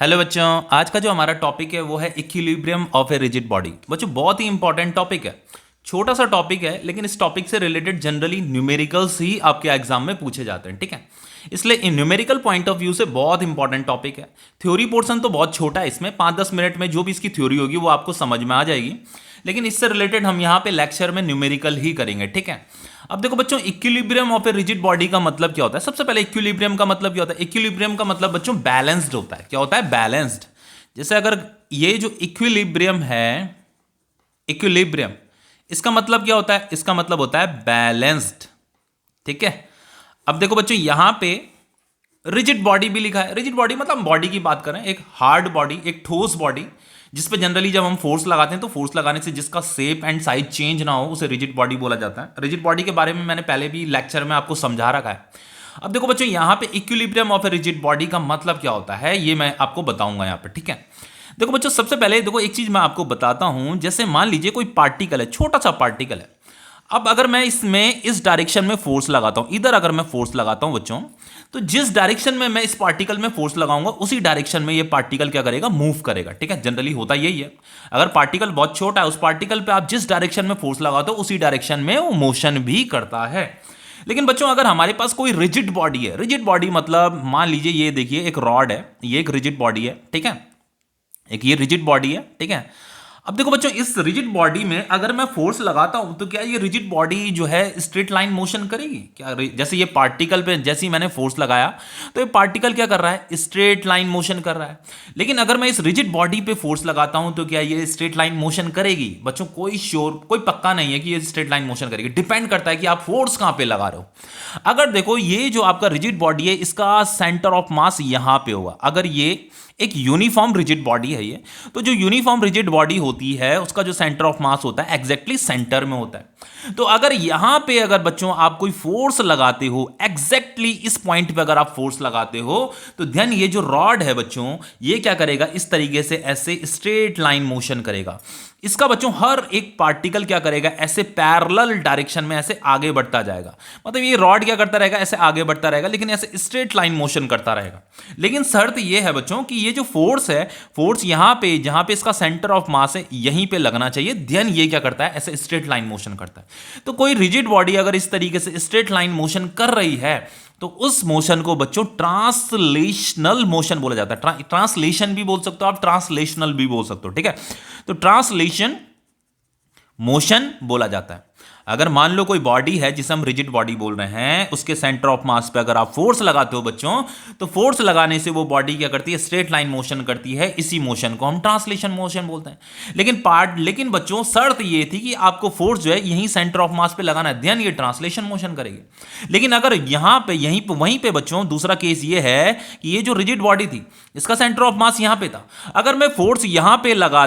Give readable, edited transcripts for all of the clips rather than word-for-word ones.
Hello बच्चों, आज का जो हमारा टॉपिक है वो है equilibrium of A rigid body. बच्चों बहुत ही इंपॉर्टेंट टॉपिक है, छोटा सा टॉपिक है, लेकिन इस टॉपिक से रिलेटेड जनरली न्यूमेरिकल्स ही आपके एग्जाम में पूछे जाते हैं। ठीक है, इसलिए इन न्यूमेरिकल पॉइंट ऑफ व्यू से बहुत इंपॉर्टेंट टॉपिक है। थ्योरी पोर्शन तो बहुत छोटा है, इसमें 5-10 मिनट में जो भी इसकी थ्योरी होगी वो आपको समझ में आ जाएगी, लेकिन इससे रिलेटेड हम यहाँ पे लेक्चर में न्यूमेरिकल ही करेंगे। ठीक है, अब देखो बच्चों, equilibrium of A rigid body का मतलब क्या होता है। सबसे पहले इक्विलिब्रियम का मतलब क्या होता है। इक्विलिब्रियम का मतलब बच्चों बैलेंस्ड होता है। क्या होता है? बैलेंस्ड। जैसे अगर ये जो इक्विलिब्रियम है, इक्विलिब्रियम, इसका मतलब क्या होता है? इसका मतलब होता है बैलेंस्ड। ठीक है, अब देखो बच्चों यहां पे रिजिड बॉडी भी लिखा है। रिजिड बॉडी मतलब बॉडी की बात करें, एक हार्ड बॉडी, एक ठोस बॉडी, जिस पे जनरली जब हम फोर्स लगाते हैं तो फोर्स लगाने से जिसका शेप एंड साइज चेंज ना हो उसे रिजिड बॉडी बोला जाता है। रिजिड बॉडी के बारे में मैंने पहले भी लेक्चर में आपको समझा रखा है। अब देखो बच्चों, यहां पे equilibrium of A rigid body का मतलब क्या होता है ये मैं आपको बताऊंगा यहां पे। ठीक है, देखो बच्चों, सबसे पहले देखो एक चीज मैं आपको बताता हूं। जैसे मान लीजिए कोई पार्टिकल है, छोटा सा पार्टिकल है। अब अगर मैं इसमें इस डायरेक्शन में फोर्स लगाता हूं, इधर अगर मैं फोर्स लगाता हूं बच्चों, तो जिस डायरेक्शन में मैं इस पार्टिकल में फोर्स लगाऊंगा उसी डायरेक्शन में ये पार्टिकल क्या करेगा? मूव करेगा। ठीक है, जनरली होता यही है। अगर पार्टिकल बहुत छोटा है, उस पार्टिकल पे आप जिस डायरेक्शन में फोर्स लगाते हो उसी डायरेक्शन में वो मोशन भी करता है। लेकिन बच्चों अगर हमारे पास कोई रिजिड बॉडी है, रिजिड बॉडी मतलब मान लीजिए ये देखिए एक रॉड है, ये एक रिजिड बॉडी है। ठीक है, एक ये रिजिड बॉडी है। ठीक है, अब देखो बच्चों, इस रिजिड बॉडी में अगर मैं फोर्स लगाता हूं तो क्या ये रिजिड बॉडी जो है स्ट्रेट लाइन मोशन करेगी? क्या जैसे ये पार्टिकल पे जैसे ही मैंने फोर्स लगाया तो ये पार्टिकल क्या कर रहा है? स्ट्रेट लाइन मोशन कर रहा है। लेकिन अगर मैं इस रिजिड बॉडी पे फोर्स लगाता हूं तो क्या ये स्ट्रेट लाइन मोशन करेगी? बच्चों कोई पक्का नहीं है कि ये स्ट्रेट लाइन मोशन करेगी। डिपेंड करता है कि आप फोर्स कहां पे लगा रहे हो। अगर देखो ये जो आपका रिजिड बॉडी है, इसका सेंटर ऑफ मास यहां पे होगा। अगर ये एक यूनिफॉर्म रिजिड बॉडी है ये, तो जो यूनिफॉर्म रिजिड बॉडी होती है उसका जो सेंटर ऑफ मास होता है एग्जैक्टली सेंटर में होता है। तो अगर यहां पे अगर बच्चों आप कोई फोर्स लगाते हो, एग्जैक्टली इस पॉइंट पे अगर आप फोर्स लगाते हो, तो ध्यान, ये जो रॉड है बच्चों ये क्या करेगा? इस तरीके से ऐसे स्ट्रेट लाइन मोशन करेगा। इसका बच्चों हर एक पार्टिकल क्या करेगा? ऐसे पैरेलल डायरेक्शन में ऐसे आगे बढ़ता जाएगा। मतलब ये रॉड क्या करता रहेगा? ऐसे आगे बढ़ता रहेगा, लेकिन ऐसे स्ट्रेट लाइन मोशन करता रहेगा। लेकिन शर्त ये है बच्चों कि ये जो फोर्स है, फोर्स यहां पे जहां पे इसका सेंटर ऑफ मास है यहीं पे लगना चाहिए। देन ये क्या करता है? ऐसे स्ट्रेट लाइन मोशन करता है। तो कोई रिजिड बॉडी अगर इस तरीके से स्ट्रेट लाइन मोशन कर रही है तो उस मोशन को बच्चों ट्रांसलेशनल मोशन बोला जाता है। ट्रांसलेशन भी बोल सकते हो आप, ट्रांसलेशनल भी बोल सकते हो। ठीक है, तो ट्रांसलेशन मोशन बोला जाता है। अगर मान लो कोई बॉडी है जिसे हम रिजिड बॉडी बोल रहे हैं, उसके सेंटर ऑफ मास पे अगर आप फोर्स लगाते हो बच्चों, तो फोर्स लगाने से वो बॉडी क्या करती है? स्ट्रेट लाइन मोशन करती है। इसी मोशन को हम ट्रांसलेशन मोशन बोलते हैं। लेकिन बच्चों शर्त ये थी कि आपको फोर्स जो है यहीं सेंटर ऑफ मास पे लगाना है, ध्यान, ये ट्रांसलेशन मोशन करेगी। लेकिन अगर यहां पे वहीं पे बच्चों दूसरा केस ये है कि ये जो रिजिड बॉडी थी इसका सेंटर ऑफ मास यहां पे था। अगर मैं फोर्स यहां पे लगा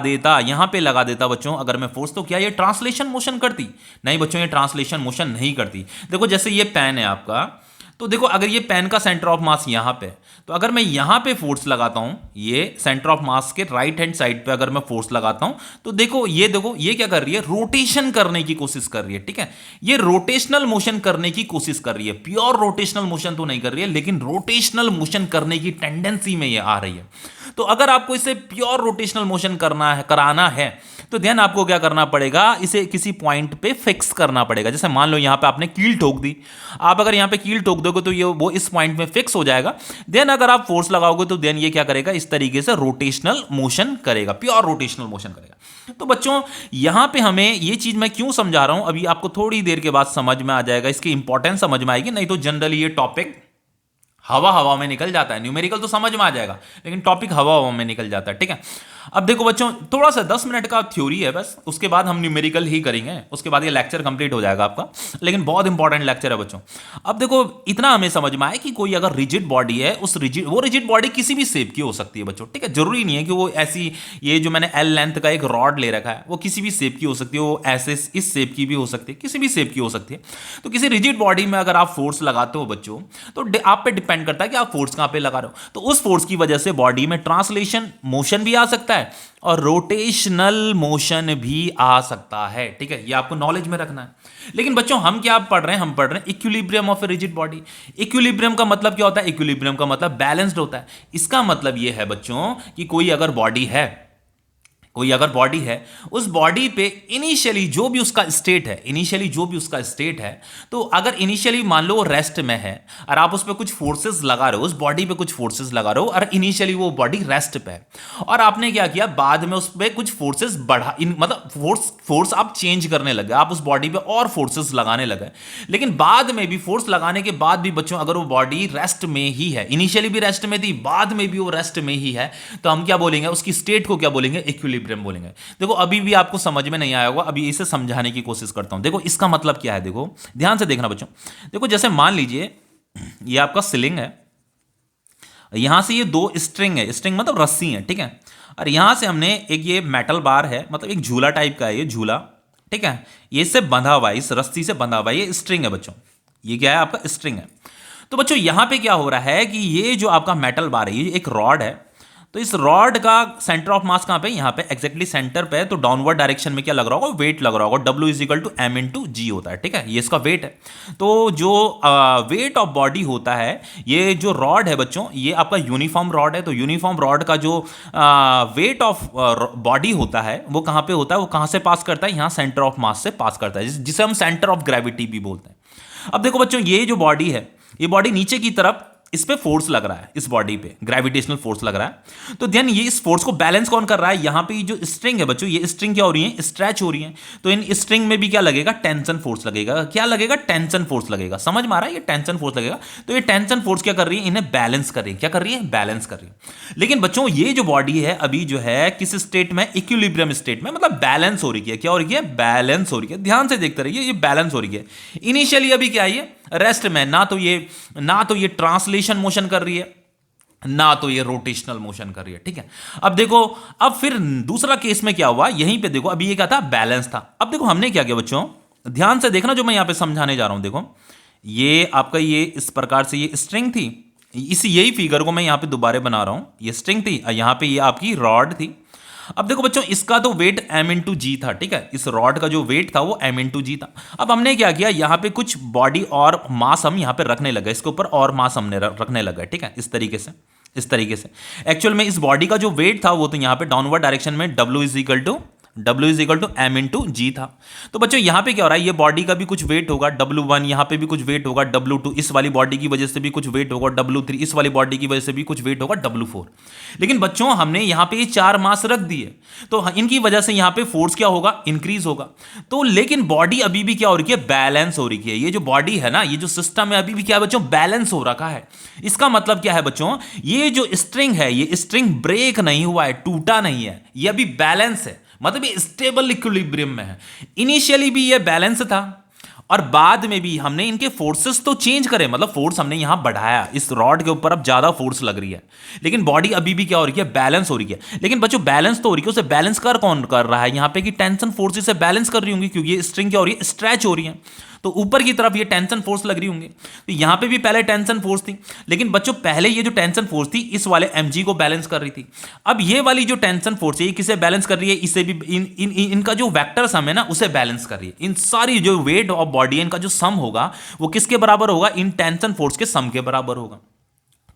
देता बच्चों, अगर मैं फोर्स, तो क्या ये ट्रांसलेशन मोशन करती? नहीं बच्चों, ये ट्रांसलेशन मोशन नहीं करती। देखो जैसे ये पेन है आपका, तो देखो अगर ये पेन का सेंटर ऑफ मास यहां पे, तो अगर मैं यहां पे फोर्स लगाता हूं, ये सेंटर ऑफ मास के राइट हैंड साइड पे अगर मैं फोर्स लगाता हूं, तो देखो ये क्या कर रही है? रोटेशन करने की कोशिश कर रही है। ठीक है, ये रोटेशनल मोशन करने की कोशिश कर रही है। प्योर रोटेशनल मोशन तो नहीं कर रही है, लेकिन रोटेशनल मोशन करने की टेंडेंसी में ये आ रही है। तो अगर आपको इसे प्योर रोटेशनल मोशन कराना है तो ध्यान, आपको क्या करना पड़ेगा? इसे किसी पॉइंट पे फिक्स करना पड़ेगा। जैसे मान लो यहां पे आपने कील ठोक दी, आप अगर यहां पे कील ठोक दोगे तो ये वो इस पॉइंट में फिक्स हो जाएगा। देन अगर आप फोर्स लगाओगे तो देन ये क्या करेगा? इस तरीके से रोटेशनल मोशन करेगा, प्योर रोटेशनल मोशन करेगा। तो बच्चों यहां पे हमें ये चीज मैं क्यों समझा रहा हूं, अभी आपको थोड़ी देर के बाद समझ में आ जाएगा, इसकी इंपॉर्टेंस समझ में आएगी। नहीं तो जनरली ये टॉपिक हवा में निकल जाता है। न्यूमेरिकल तो समझ में आ जाएगा, लेकिन टॉपिक हवा में निकल जाता है। ठीक है, अब देखो बच्चों, थोड़ा सा 10 मिनट का थ्योरी है बस, उसके बाद हम न्यूमेरिकल ही करेंगे, उसके बाद ये लेक्चर कंप्लीट हो जाएगा आपका। लेकिन बहुत इंपॉर्टेंट लेक्चर है बच्चों। अब देखो इतना हमें समझ में आए कि कोई अगर रिजिड बॉडी है, वो रिजिड बॉडी किसी भी शेप की हो सकती है बच्चों। ठीक है, जरूरी नहीं है कि वो ऐसी, ये जो मैंने एल लेंथ का एक रॉड ले रखा है वो किसी भी शेप की हो सकती है, वो ऐसे इस शेप की भी हो सकती है, किसी भी शेप की हो सकती है। तो किसी रिजिड बॉडी में अगर आप फोर्स लगाते हो बच्चों, तो आप पे डिपेंड करता है कि आप फोर्स कहां पे लगा रहे हो। तो उस फोर्स की वजह से बॉडी में ट्रांसलेशन मोशन भी आ सकता सकता है और रोटेशनल मोशन भी आ सकता है, ठीक है, ये आपको नॉलेज में रखना है। लेकिन बच्चों हम क्या पढ़ रहे हैं, हम पढ़ रहे हैं equilibrium of A rigid body. Equilibrium का मतलब क्या होता है, इक्विलिब्रियम का मतलब बैलेंस्ड होता है। इसका मतलब ये है बच्चों कि कोई अगर बॉडी है, कोई अगर बॉडी है, उस बॉडी पे इनिशियली जो भी उसका स्टेट है, इनिशियली जो भी उसका स्टेट है, तो अगर इनिशियली मान लो वो रेस्ट में है और आप उस पर कुछ फोर्सेस लगा रहे हो, उस बॉडी पे कुछ फोर्सेस लगा रहे हो और इनिशियली वो बॉडी रेस्ट पे है, और आपने क्या किया, बाद में उस पर कुछ फोर्सेस बढ़ा, मतलब फोर्स आप चेंज करने लगे, आप उस बॉडी पे और फोर्सेस लगाने लगे। लेकिन बाद में भी फोर्स लगाने के बाद भी बच्चों अगर वो बॉडी रेस्ट में ही है, इनिशियली भी रेस्ट में थी, बाद में भी वो रेस्ट में ही है, तो हम क्या बोलेंगे, उसकी स्टेट को क्या बोलेंगे, इक्विलिब्रियम बोलेंगे। देखो अभी भी आपको समझ में नहीं आया होगा, अभी इसे समझाने की कोशिश करता हूं। देखो इसका मतलब क्या है, देखो ध्यान से देखना बच्चों। देखो जैसे मान लीजिए ये आपका सिलिंग है, यहां से ये दो स्ट्रिंग है, स्ट्रिंग मतलब रस्सी है, ठीक है, और यहां से हमने एक ये मेटल बार है, मतलब एक झूला टाइप का है ये झूला, ठीक है, ये इससे बंधा हुआ है, इस रस्सी से बंधा हुआ है, ये स्ट्रिंग है बच्चों, ये क्या है आपका स्ट्रिंग है। तो बच्चों यहां पे क्या हो रहा है कि ये जो आपका मेटल बार है, ये एक रॉड है, तो इस रॉड का सेंटर ऑफ मास कहां पे, यहां पे एक्जैक्टली सेंटर पे है, तो डाउनवर्ड डायरेक्शन में क्या लग रहा होगा, वेट लग रहा होगा, W is equal to M into G होता है, ठीक है, ये इसका वेट है। तो जो वेट ऑफ बॉडी होता है, ये जो रॉड है बच्चों, ये आपका यूनिफॉर्म रॉड है, तो यूनिफॉर्म रॉड का जो वेट ऑफ बॉडी होता है वो कहां पे होता है, वो कहां से पास करता है, यहां सेंटर ऑफ मास से पास करता है, जिसे हम सेंटर ऑफ ग्रेविटी भी बोलते हैं। अब देखो बच्चों ये जो बॉडी है, ये बॉडी नीचे की तरफ, इस पे फोर्स लग रहा है, इस बॉडी पे ग्रेविटेशनल फोर्स लग रहा है, तो देन ये इस फोर्स को बैलेंस कौन कर रहा है, यहां पे जो स्ट्रिंग है बच्चों, ये स्ट्रिंग क्या हो रही है, स्ट्रेच हो रही है, तो इन स्ट्रिंग में भी क्या लगेगा, टेंशन फोर्स लगेगा, क्या लगेगा, टेंशन फोर्स लगेगा, समझ में आ रहा है, ये टेंशन फोर्स लगेगा। तो ये टेंशन फोर्स क्या कर रही है, इन्हें बैलेंस कर रही है, क्या कर रही है, बैलेंस कर रही है। लेकिन बच्चों ये जो बॉडी है अभी जो है किस स्टेट में, इक्विलिब्रियम स्टेट में, मतलब बैलेंस हो रही है, क्या हो रही है, बैलेंस हो रही है, ध्यान से देखते रहिए, ये बैलेंस हो रही है। इनिशियली अभी क्या है, रेस्ट में, ना तो ये ट्रांसलेशन मोशन कर रही है, ना तो ये रोटेशनल मोशन कर रही है, ठीक है। अब देखो, अब फिर दूसरा केस में क्या हुआ, यहीं पे देखो, अभी ये क्या था, बैलेंस था। अब देखो हमने क्या किया बच्चों, ध्यान से देखना जो मैं यहां पे समझाने जा रहा हूं। देखो ये आपका, ये इस प्रकार से ये स्ट्रिंग थी, यही फिगर को मैं यहां पे दोबारा बना रहा हूं, ये स्ट्रिंग थी, यहां पे ये आपकी रॉड थी। अब देखो बच्चों इसका तो वेट M इंटू G था, ठीक है, इस रॉड का जो वेट था वो M इंटू G था। अब हमने क्या किया, यहां पे कुछ बॉडी और मास हम यहां पे रखने लगे, इसके ऊपर और मास हमने रखने लगा, ठीक है, इस तरीके से एक्चुअल में इस बॉडी का जो वेट था वो तो यहां पे डाउनवर्ड डायरेक्शन में W is equal to M into G था। तो बच्चों यहां पे क्या हो रहा है, ये बॉडी का भी कुछ वेट होगा W1, यहां पे भी कुछ वेट होगा W2, इस वाली बॉडी की वजह से भी कुछ वेट होगा W3, इस वाली बॉडी की वजह से भी कुछ वेट होगा W4। लेकिन बच्चों हमने यहां पे ये चार मास रख दिए, तो इनकी वजह से यहां पे फोर्स क्या होगा, इंक्रीज होगा। तो लेकिन बॉडी अभी भी क्या हो रही है, बैलेंस हो रही है। ये जो बॉडी है ना, ये जो सिस्टम है अभी भी क्या है बच्चों, बैलेंस हो रखा है। इसका मतलब क्या है बच्चों, ये जो स्ट्रिंग है, ये स्ट्रिंग ब्रेक नहीं हुआ है, टूटा नहीं है, ये अभी बैलेंस है, मतलब ये स्टेबल इक्विलिब्रियम में है। इनिशियली भी ये बैलेंस था और बाद में भी हमने इनके फोर्सेस तो चेंज करे, मतलब फोर्स हमने यहां बढ़ाया, इस रॉड के ऊपर अब ज्यादा फोर्स लग रही है, लेकिन बॉडी अभी भी क्या हो रही है, बैलेंस हो रही है। लेकिन बच्चों बैलेंस तो हो रही है, उसे बैलेंस कौन कर रहा है, यहां पे कि टेंशन फोर्स से बैलेंस कर रही होंगी, क्योंकि ये स्ट्रिंग क्या हो रही है, स्ट्रेच हो रही है, तो ऊपर की तरफ ये टेंशन फोर्स लग रही होंगी। तो यहां पे भी पहले टेंशन फोर्स थी, लेकिन बच्चों पहले ये जो टेंशन फोर्स थी इस वाले mg को बैलेंस कर रही थी। अब ये वाली जो टेंशन फोर्स है ये किसे बैलेंस कर रही है, इसे भी इनका जो वेक्टर सम है ना उसे बैलेंस कर रही है। इन सारी जो वेट ऑफ बॉडी इनका जो सम होगा वो किसके बराबर होगा, इन टेंशन फोर्स के सम के बराबर होगा।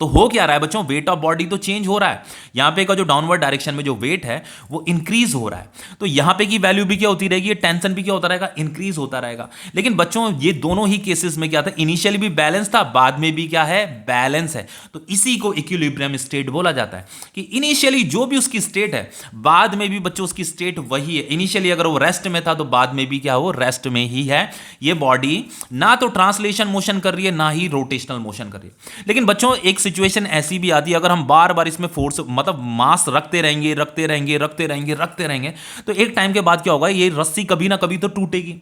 तो हो क्या रहा है बच्चों, वेट ऑफ बॉडी तो चेंज हो रहा है, यहां पे का जो डाउनवर्ड डायरेक्शन में जो वेट है वो इंक्रीज हो रहा है, तो यहां पे की वैल्यू भी क्या होती रहेगी, टेंशन भी क्या होता रहेगा, इंक्रीज होता रहेगा। लेकिन बच्चों ये दोनों ही केसेस में क्या था, इनिशियली भी बैलेंस था, बाद में भी क्या है, बैलेंस है। तो इसी को इक्विलिब्रियम स्टेट बोला जाता है, कि इनिशियली जो भी उसकी स्टेट है बाद में भी बच्चों उसकी स्टेट वही है। इनिशियली अगर वो रेस्ट में था तो बाद में भी क्या हो, रेस्ट में ही है। ये बॉडी ना तो ट्रांसलेशन मोशन कर रही है, ना ही रोटेशनल मोशन कर रही है। लेकिन बच्चों एक सिचुएशन ऐसी भी आती है, अगर हम बार बार इसमें फोर्स मतलब मास रखते रहेंगे तो एक टाइम के बाद क्या होगा, ये रस्सी कभी ना कभी तो टूटेगी।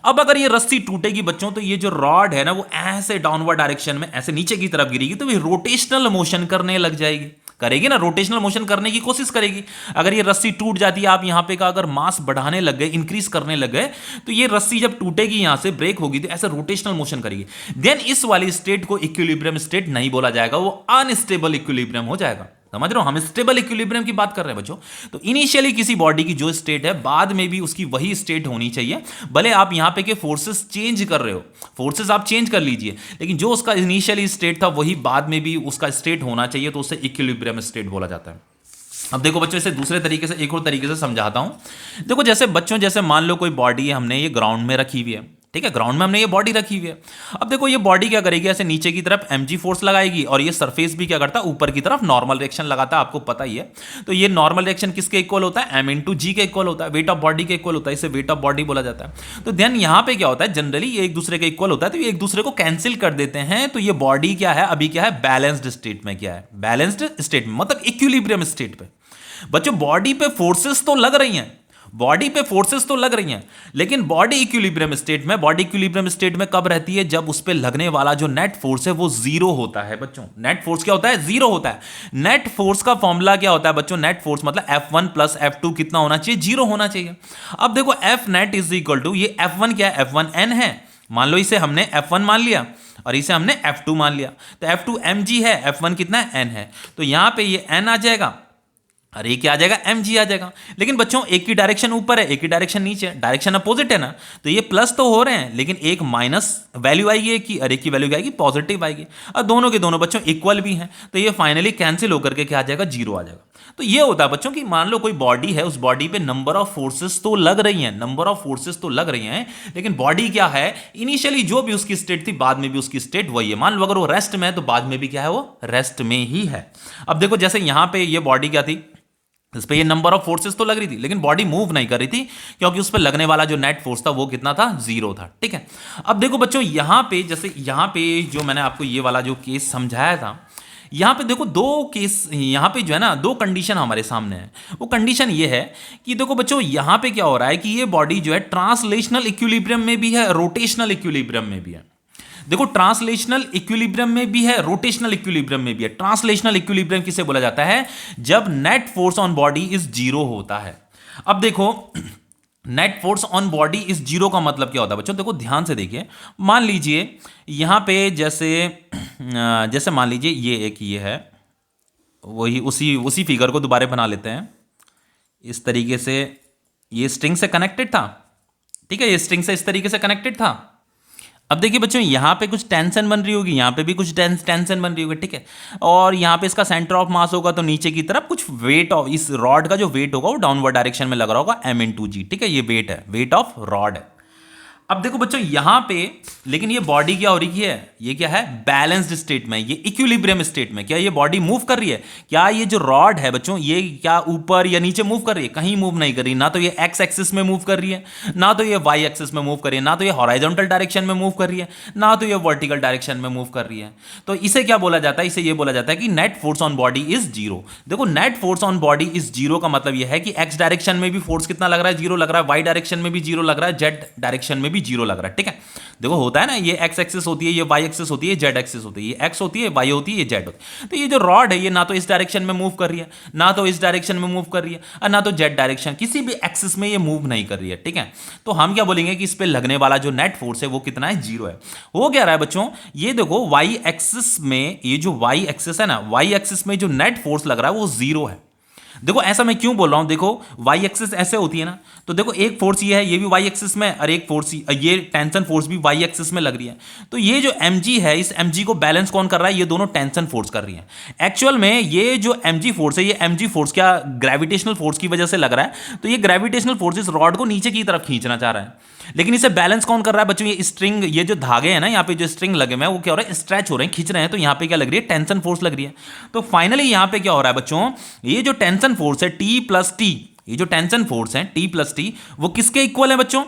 अब अगर ये रस्सी टूटेगी बच्चों, तो ये जो रॉड है ना वो ऐसे डाउनवर्ड डायरेक्शन में ऐसे नीचे की तरफ गिरेगी, तो ये रोटेशनल मोशन करने लग जाएगी, करेगी ना, रोटेशनल मोशन करने की कोशिश करेगी। अगर ये रस्सी टूट जाती है, आप यहां पे का अगर मास बढ़ाने लग गए, इंक्रीज करने लग गए, तो ये रस्सी जब टूटेगी, यहां से ब्रेक होगी, तो ऐसे रोटेशनल मोशन करेगी। देन इस वाली स्टेट को इक्विलिब्रियम स्टेट नहीं बोला जाएगा, वो अनस्टेबल इक्विलिब्रियम हो जाएगा। समझ रहे हो, हम स्टेबल इक्विलिब्रियम की बात कर रहे हैं बच्चों। तो इनिशियली किसी बॉडी की जो स्टेट है बाद में भी उसकी वही स्टेट होनी चाहिए, भले आप यहां पे के फोर्सेस चेंज कर रहे हो, फोर्सेस आप चेंज कर लीजिए, लेकिन जो उसका इनिशियली स्टेट था वही बाद में भी उसका स्टेट होना चाहिए, तो उसे इक्विलिब्रियम स्टेट बोला जाता है। अब देखो बच्चों, इसे दूसरे तरीके से, एक और तरीके से समझाता हूं। देखो जैसे बच्चों, जैसे मान लो कोई बॉडी है, हमने ये ग्राउंड में रखी हुई है, ठीक है, ग्राउंड में हमने ये बॉडी रखी हुई है। अब देखो ये बॉडी क्या करेगी, ऐसे नीचे की तरफ mg फोर्स लगाएगी, और ये सरफेस भी क्या करता है, ऊपर की तरफ नॉर्मल रिएक्शन लगाता है, आपको पता ही है। तो ये नॉर्मल रिएक्शन किसके इक्वल होता है, m इंटू जी के इक्वल होता है, वेट ऑफ बॉडी के इक्वल होता है, इसे वेट ऑफ बॉडी बोला जाता है। तो देन यहां पे क्या होता है, जनरली ये एक दूसरे के इक्वल होता है, तो ये एक दूसरे को कैंसिल कर देते हैं। तो ये बॉडी क्या है, अभी क्या है, बैलेंस्ड स्टेट में, क्या है, बैलेंस्ड स्टेट में, मतलब इक्विलिब्रियम स्टेट पे। बच्चों बॉडी पे फोर्सेस तो लग रही हैं, बॉडी पे फोर्सेस तो लग रही हैं, लेकिन बॉडी इक्विलिब्रियम स्टेट में, बॉडी इक्विलिब्रियम स्टेट में कब रहती है, जब उस पे लगने वाला जो नेट फोर्स है वो जीरो होता है। बच्चों नेट फोर्स क्या होता है, जीरो होता है। नेट फोर्स का फॉर्मूला क्या होता है बच्चों, नेट फोर्स मतलब F1 प्लस F2 कितना होना चाहिए, जीरो होना चाहिए। अब देखो F net is equal to, ये F1 क्या है, F1 N है, मान लो इसे हमने F1 मान लिया और इसे हमने F2 मान लिया, तो F2 mg है, F1 कितना है, N है, तो यहां पे ये N आ जाएगा और ये क्या आ जाएगा, mg आ जाएगा। लेकिन बच्चों एक की डायरेक्शन ऊपर है, एक की डायरेक्शन नीचे है, डायरेक्शन अपोजिट है ना, तो ये प्लस तो हो रहे हैं, लेकिन एक माइनस वैल्यू आएगी एक की, और एक की वैल्यू क्या आएगी, पॉजिटिव आएगी, और दोनों के दोनों बच्चों इक्वल भी हैं, तो ये फाइनली कैंसिल होकर के क्या आ जाएगा, जीरो आ जाएगा। तो ये होता है बच्चों कि मान लो कोई बॉडी है, उस बॉडी पे नंबर ऑफ फोर्सेस तो लग रही हैं, नंबर ऑफ फोर्सेस तो लग रही हैं, लेकिन बॉडी क्या है, इनिशियली जो भी उसकी स्टेट थी बाद में भी उसकी स्टेट वही है। मान लो अगर वो रेस्ट में है तो बाद में भी क्या है, वो रेस्ट में ही है। अब देखो जैसे यहां पे ये बॉडी क्या थी, इस पे ये नंबर ऑफ फोर्सेस तो लग रही थी, लेकिन बॉडी मूव नहीं कर रही थी, क्योंकि उस पे लगने वाला जो नेट फोर्स था वो कितना था, जीरो था, ठीक है। अब देखो बच्चों यहां पे, जैसे यहां पे जो मैंने आपको ये वाला जो केस समझाया था, यहां पे देखो दो केस, यहां पे जो है ना दो कंडीशन हमारे सामने है। वो कंडीशन ये है कि देखो बच्चों यहां पे क्या हो रहा है कि ये बॉडी जो है ट्रांसलेशनल इक्विलिब्रियम में भी है, रोटेशनल इक्विलिब्रियम में भी है। देखो ट्रांसलेशनल इक्विलिब्रियम में भी है, रोटेशनल इक्विलिब्रियम में भी है। ट्रांसलेशनल इक्विलिब्रियम किसे बोला जाता है, जब net force on body is zero होता है। अब देखो net force on body is zero का मतलब क्या होता है बच्चों, देखो ध्यान से देखिए। मान लीजिए यहां पे जैसे मान लीजिए ये एक ये है, वही उसी फिगर को दोबारा बना लेते हैं। इस तरीके से ये स्ट्रिंग से कनेक्टेड था, ठीक है, ये स्ट्रिंग से इस तरीके से कनेक्टेड था। अब देखिए बच्चों यहां पे कुछ टेंशन बन रही होगी, यहां पे भी कुछ टेंशन बन रही होगी, ठीक है, और यहां पे इसका सेंटर ऑफ मास होगा, तो नीचे की तरफ कुछ वेट ऑफ, इस रॉड का जो वेट होगा वो डाउनवर्ड डायरेक्शन में लग रहा होगा, m/g, ठीक है, ये वेट है, वेट ऑफ रॉड है। अब देखो बच्चों यहां पे, लेकिन ये बॉडी क्या हो रही है, ये क्या है, बैलेंस्ड स्टेट में, ये इक्विलिब्रियम स्टेट में। क्या ये बॉडी मूव कर रही है, क्या ये जो रॉड है बच्चों ये क्या ऊपर या नीचे मूव कर रही है, कहीं मूव नहीं कर रही। ना तो ये एक्स एक्सिस में मूव कर रही है, ना तो ये वाई एक्सिस में मूव कर रही है, ना तो ये हॉराइजॉन्टल डायरेक्शन में मूव कर रही है, ना तो ये वर्टिकल डायरेक्शन में मूव कर रही है। तो इसे क्या बोला जाता है, इसे ये बोला जाता है कि net force on body is zero. देखो net force on body is zero का मतलब यह है कि एक्स डायरेक्शन में भी फोर्स कितना लग रहा है, जीरो लग रहा है, वाई डायरेक्शन में भी जीरो लग रहा है, जेड डायरेक्शन में भी जीरो लग रहा है, ठीक है। देखो होता है ना, ये एक्स एक्सिस होती है, ये वाई एक्सिस होती है, जेड एक्सिस होती है, ये एक्स होती है, वाई होती है, ये जेड होती है। तो ये जो रॉड है ये ना तो इस डायरेक्शन में मूव कर रही है, ना तो इस डायरेक्शन में मूव कर रही है, और ना तो जेड डायरेक्शन, किसी भी एक्सिस में ये मूव नहीं कर रही है, ठीक है। तो हम क्या बोलेंगे कि इस पे लगने वाला जो नेट फोर्स है वो कितना है, जीरो है। हो क्या रहा है बच्चों, ये देखो वाई एक्सिस में, ये जो वाई एक्सिस है ना, वाई एक्सिस में जो नेट फोर्स लग रहा है वो जीरो है। देखो ऐसा मैं क्यों बोल रहा हूं, देखो वाई एक्सिस ऐसे होती है ना, तो देखो एक फोर्स ये है, ये भी वाई एक्सिस में, और एक फोर्स ये टेंशन फोर्स भी वाई एक्सिस में लग रही है। तो ये जो mg है, इस mg को बैलेंस कौन कर रहा है, ये दोनों टेंशन फोर्स कर रही है। एक्चुअल में ये जो mg फोर्स है, ये mg फोर्स क्या ग्रेविटेशनल फोर्स की वजह से लग रहा है, तो ये ग्रेविटेशनल फोर्स इस रॉड को नीचे की तरफ खींचना चाह रहा है। लेकिन इसे बैलेंस कौन कर रहा है बच्चों, ये स्ट्रिंग, ये जो धागे हैं ना, यहाँ पे जो स्ट्रिंग लगे हुए हैं वो क्या हो रहा है, स्ट्रेच हो रहे हैं, खींच रहे हैं, तो यहाँ पे क्या लग रही है, टेंशन फोर्स लग रही है। तो फाइनली यहाँ पे क्या हो रहा है बच्चों, ये जो टेंशन फोर्स है T प्लस टी, ये जो टेंशन फोर्स है T प्लस टी, वो किसके इक्वल है बच्चों,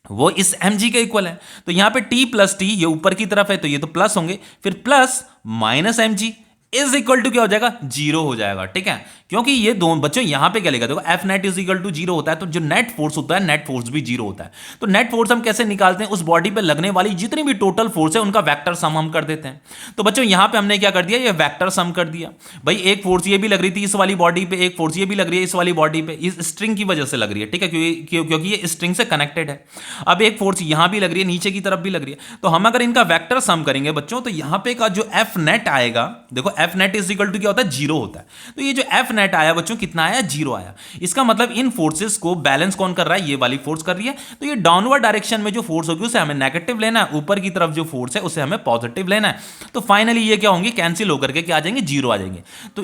वो इस mg के इक्वल है। तो यहां पे T प्लस टी, ये ऊपर की तरफ है तो ये तो प्लस होंगे, फिर plus minus mg is equal to क्या हो जाएगा, जीरो हो जाएगा, ठीक है। क्योंकि ये दोनों बच्चों यहां पे क्या लिखा, देखो F net is equal to zero होता है, तो जो नेट फोर्स होता है, नेट फोर्स भी जीरो होता है। तो नेट फोर्स हम कैसे निकालते हैं, उस बॉडी पे लगने वाली जितनी भी टोटल फोर्स है उनका वेक्टर सम हम कर देते हैं। तो बच्चों यहां पे हमने क्या कर दिया, ये वेक्टर सम कर दिया। भाई एक फोर्स ये भी लग रही थी इस वाली बॉडी पे, एक फोर्स ये भी लग रही है इस वाली बॉडी पे, इस स्ट्रिंग की वजह से लग रही है, ठीक है, क्योंकि ये स्ट्रिंग से कनेक्टेड है। अब एक फोर्स यहां भी लग रही है, नीचे की तरफ भी लग रही है। तो हम अगर इनका वेक्टर सम करेंगे बच्चों, तो यहां पे का जो एफ नेट आएगा, देखो F net is equal to क्या होता है, जीरो होता है। तो ये जो एफ नेट आया बच्चों कितना आया, जीरो आया। इसका मतलब इन फोर्सेस को बैलेंस कौन कर रहा है, ये वाली फोर्स कर रही है। तो ये डाउनवर्ड डायरेक्शन में जो फोर्स होगी उसे हमें नेगेटिव लेना है, ऊपर की तरफ जो फोर्स है उसे हमें पॉजिटिव लेना है। तो फाइनली ये क्या होंगे, कैंसिल होकर के क्या आ जाएंगे, जीरो आ जाएंगे। तो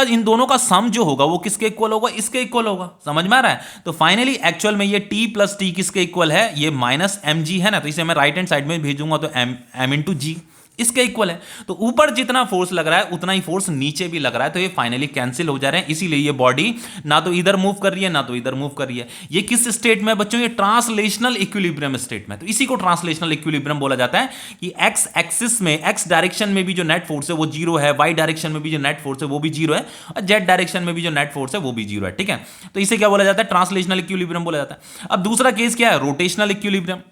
इन दोनों का सम जो होगा वो किसके इक्वल होगा, इसके इक्वल होगा। समझ में आ रहा है। तो फाइनली एक्चुअल में ये टी प्लस टी किसके इक्वल है, ये माइनस एम जी है ना, तो इसे मैं राइट हैंड साइड में भेजूंगा तो एम इंटू जी इसके इक्वल है। तो ऊपर जितना फोर्स लग रहा है उतना ही फोर्स नीचे भी लग रहा है, तो ये फाइनली कैंसिल हो जा रहे हैं। इसीलिए ये बॉडी ना तो इधर मूव कर रही है ना तो इधर मूव कर रही है। ये किस स्टेट में बच्चों, ये ट्रांसलेशनल इक्विलिब्रियम स्टेट में। तो इसी को ट्रांसलेशनल इक्विलिब्रियम बोला जाता है कि एक्स एक्सिस में, एक्स डायरेक्शन में भी जो नेट फोर्स है वो जीरो है, वाई डायरेक्शन में भी जो नेट फोर्स है वो भी जीरो है, और जेड डायरेक्शन में भी जो नेट फोर्स है वो भी जीरो है। ठीक है, तो इसे क्या बोला जाता है, ट्रांसलेशनल इक्विलिब्रियम बोला जाता है। अब दूसरा केस क्या है, रोटेशनल इक्विलिब्रियम।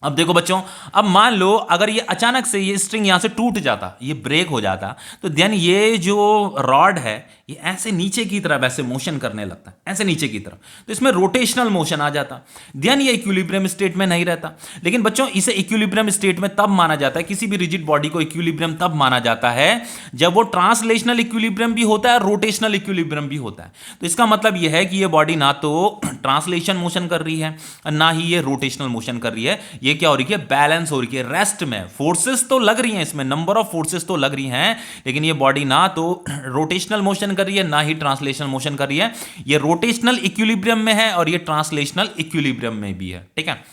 अब देखो बच्चों, अब मान लो अगर ये अचानक से ये स्ट्रिंग यहां से टूट जाता, ये ब्रेक हो जाता, तो देन ये जो रॉड है ये ऐसे नीचे की तरफ ऐसे मोशन करने लगता है, ऐसे नीचे की तरफ, तो इसमें रोटेशनल मोशन आ जाता, देन ये इक्विलिब्रियम स्टेट में नहीं रहता। लेकिन बच्चों इसे इक्विलिब्रियम स्टेट में तब माना जाता है, किसी भी रिजिड बॉडी को इक्विलिब्रियम तब माना जाता है जब वो ट्रांसलेशनल इक्विलिब्रियम भी होता है, रोटेशनल इक्विलिब्रियम भी होता है। तो इसका मतलब यह है कि ये बॉडी ना तो ट्रांसलेशन मोशन कर रही है ना ही ये रोटेशनल मोशन कर रही है, ये क्या हो रही है, बैलेंस हो रही है, रेस्ट में। फोर्सेस तो लग रही हैं इसमें, नंबर ऑफ फोर्सेस तो लग रही हैं, लेकिन ये बॉडी ना तो रोटेशनल मोशन कर रही है ना ही ट्रांसलेशनल मोशन कर रही है। ये रोटेशनल इक्विलिब्रियम में है और ये ट्रांसलेशनल इक्विलिब्रियम में भी है। ठीक है,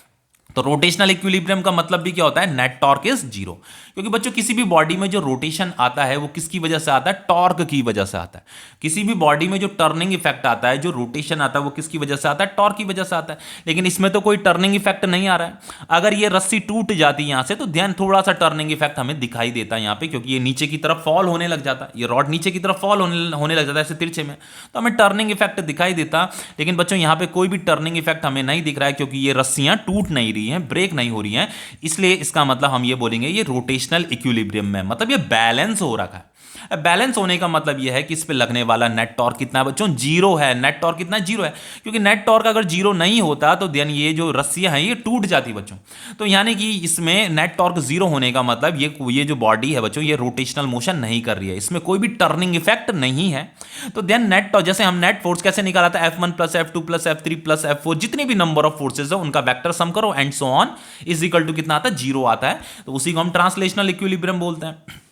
तो रोटेशनल इक्विलिब्रियम का मतलब भी क्या होता है, नेट टॉर्क इज जीरो। क्योंकि बच्चों किसी भी बॉडी में जो रोटेशन आता है वो किसकी वजह से आता है, टॉर्क की वजह से आता है। किसी भी बॉडी में जो टर्निंग इफेक्ट आता है, जो रोटेशन आता है, वो किसकी वजह से आता है, टॉर्क की वजह से आता है। लेकिन इसमें तो कोई टर्निंग इफेक्ट नहीं आ रहा है। अगर ये रस्सी टूट जाती है यहां से तो ध्यान थोड़ा सा टर्निंग इफेक्ट हमें दिखाई देता है यहाँ पे, क्योंकि ये नीचे की तरफ फॉल होने लग जाता है, ये रॉड नीचे की तरफ फॉल होने लग जाता है ऐसे तिरछे में, तो हमें टर्निंग इफेक्ट दिखाई देता। लेकिन बच्चों यहाँ पे कोई भी टर्निंग इफेक्ट हमें नहीं दिख रहा है, क्योंकि ये रस्सियां टूट नहीं रही हैं, ब्रेक नहीं हो रही हैं। इसलिए इसका मतलब हम ये बोलेंगे ये रोटेशनल इक्विलिब्रियम में, मतलब ये बैलेंस हो रखा है। बैलेंस होने का मतलब यह है कि इस पे लगने वाला नेट टॉर्क कितना है बच्चों, जीरो है। नेट टॉर्क कितना, जीरो है। क्योंकि नेट टॉर्क अगर जीरो नहीं होता तो देन ये जो रस्सियां हैं ये टूट जाती बच्चों। तो यानी कि इसमें नेट टॉर्क जीरो होने का मतलब ये जो बॉडी है बच्चों ये रोटेशनल मोशन नहीं कर रही है, इसमें कोई भी टर्निंग इफेक्ट नहीं है। तो देन नेट टॉर्क, जैसे हम नेट फोर्स कैसे निकाला था, F1 plus F2 plus F3 plus F4, जितने भी नंबर ऑफ फोर्सेज है उनका वेक्टर सम करो and so on is equal to कितना आता है, जीरो आता है। तो उसी को हम ट्रांसलेशनल इक्विलिब्रियम बोलते हैं।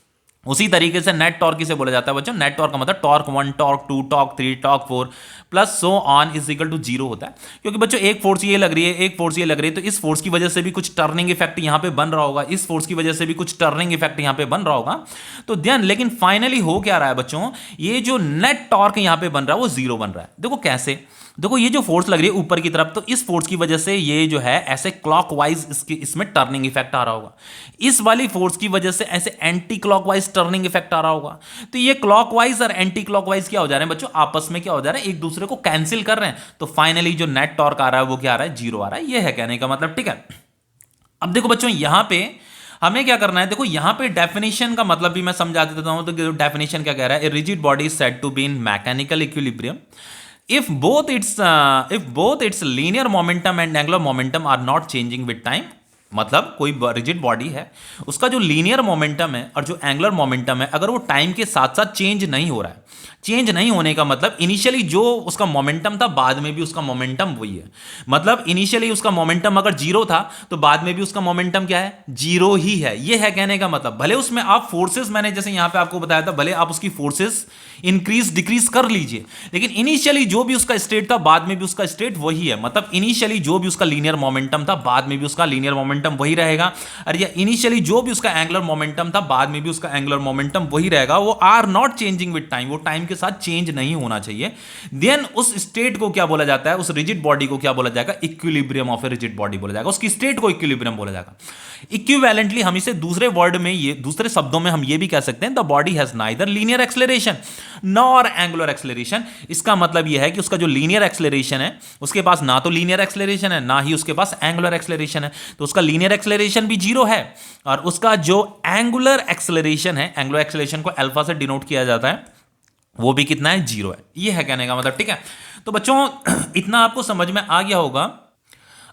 उसी तरीके से नेट टॉर्क किसे बोला जाता है बच्चों, नेट टॉर्क का मतलब torque 1 torque 2 torque 3 torque 4 plus so on is equal to zero होता है। क्योंकि बच्चों एक फोर्स ये लग रही है, एक फोर्स ये लग रही है, तो इस फोर्स की वजह से भी कुछ टर्निंग इफेक्ट यहां पे बन रहा होगा, इस फोर्स की वजह से भी कुछ टर्निंग इफेक्ट यहां पे बन रहा होगा। तो ध्यान, लेकिन फाइनली हो क्या रहा है बच्चों, ये जो नेट टॉर्क यहां पे बन रहा है वो जीरो बन रहा है। देखो कैसे, देखो ये जो फोर्स लग रही है ऊपर की तरफ, तो इस फोर्स की वजह से ये जो है ऐसे क्लॉकवाइज इसमें टर्निंग इफेक्ट आ रहा होगा, इस वाली फोर्स की वजह से ऐसे एंटी क्लॉकवाइज टर्निंग इफेक्ट आ रहा होगा। तो ये क्लॉकवाइज और एंटी क्लॉकवाइज क्या हो जा रहे हैं बच्चों, आपस में क्या हो जा रहा है, एक दूसरे को कैंसिल कर रहे हैं। तो फाइनली जो नेट टॉर्क आ रहा है वो क्या आ रहा है, जीरो आ रहा है। ये है कहने का मतलब। ठीक है, अब देखो बच्चों यहां पे हमें क्या करना है, देखो यहां पे डेफिनेशन का मतलब भी मैं समझा देता हूं। तो डेफिनेशन क्या कह रहा है, a rigid body is said to be in mechanical equilibrium if both its linear momentum and angular momentum are not changing with time। मतलब कोई रिजिड बॉडी है, उसका जो लीनियर मोमेंटम है और जो एंगुलर मोमेंटम है अगर वो टाइम के साथ साथ चेंज नहीं हो रहा है, चेंज नहीं होने का मतलब इनिशियली जो उसका मोमेंटम था बाद में भी उसका मोमेंटम वही है। मतलब इनिशियली उसका मोमेंटम अगर जीरो था तो बाद में भी उसका मोमेंटम क्या है, जीरो ही है। ये है कहने का मतलब। भले उसमें आप फोर्सेस, मैंने जैसे यहां पे आपको बताया था, भले आप उसकी फोर्सेस इंक्रीज डिक्रीज कर लीजिए, लेकिन इनिशियली जो भी उसका स्टेट था बाद में भी उसका स्टेट वही है। मतलब इनिशियली जो भी उसका लीनियर मोमेंटम था बाद में भी उसका लीनियर मोमेंटम वही रहेगा, और या इनिशियली जो भी उसका एंगुलर मोमेंटम था बाद में भी उसका एंगुलर मोमेंटम वही रहेगा। वो are not changing with time, वो टाइम के साथ चेंज नहीं होना चाहिए। देन उस स्टेट को क्या बोला जाता है, उस रिजिड बॉडी को क्या बोला जाएगा, equilibrium of A rigid body बोला जाएगा। उसकी स्टेट को इक्विलिब्रियम बोला जाएगा। इक्विवेलेंटली हम इसे दूसरे वर्ड में, ये दूसरे शब्दों में हम ये भी कह सकते हैं, the body has neither linear acceleration nor angular acceleration. इसका मतलब यह है कि उसका जो लीनियर एक्सेलरेशन है, उसके पास ना तो लीनियर एक्सेलरेशन है ना ही उसके पास एंगुलर एक्सेलरेशन है। तो उसका लीनियर एक्सेलरेशन भी जीरो है, और उसका जो एंगुलर एक्सेलरेशन है, एंगुलर एक्सेलरेशन को अल्फा से डिनोट किया जाता है, वो भी कितना है, जीरो है। ये है कहने का मतलब। ठीक है, तो बच्चों इतना आपको समझ में आ गया होगा।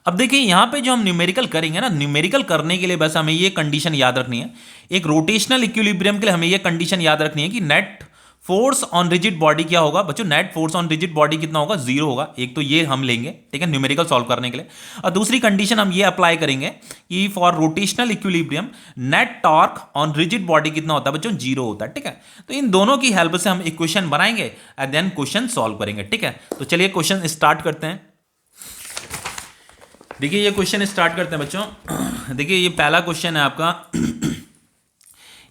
अब देखिए यहां पे जो हम न्यूमेरिकल करेंगे ना, न्यूमेरिकल करने के लिए बस हमें ये कंडीशन याद रखनी है, एक रोटेशनल इक्विलिब्रियम के लिए हमें ये कंडीशन याद रखनी है कि net force on rigid body क्या होगा बच्चों, net force on rigid body कितना होगा, जीरो होगा। एक तो ये हम लेंगे, ठीक है, न्यूमेरिकल सॉल्व करने के लिए। और दूसरी कंडीशन हम ये अप्लाई करेंगे कि for rotational equilibrium net torque on rigid body कितना होता है बच्चों, जीरो होता है, ठीक है। तो इन दोनों की हेल्प से हम इक्वेशन बनाएंगे एंड देन क्वेश्चन सॉल्व करेंगे, ठीक है। तो चलिए क्वेश्चन स्टार्ट करते हैं। देखिए ये क्वेश्चन स्टार्ट करते हैं बच्चों। देखिए ये पहला क्वेश्चन है आपका।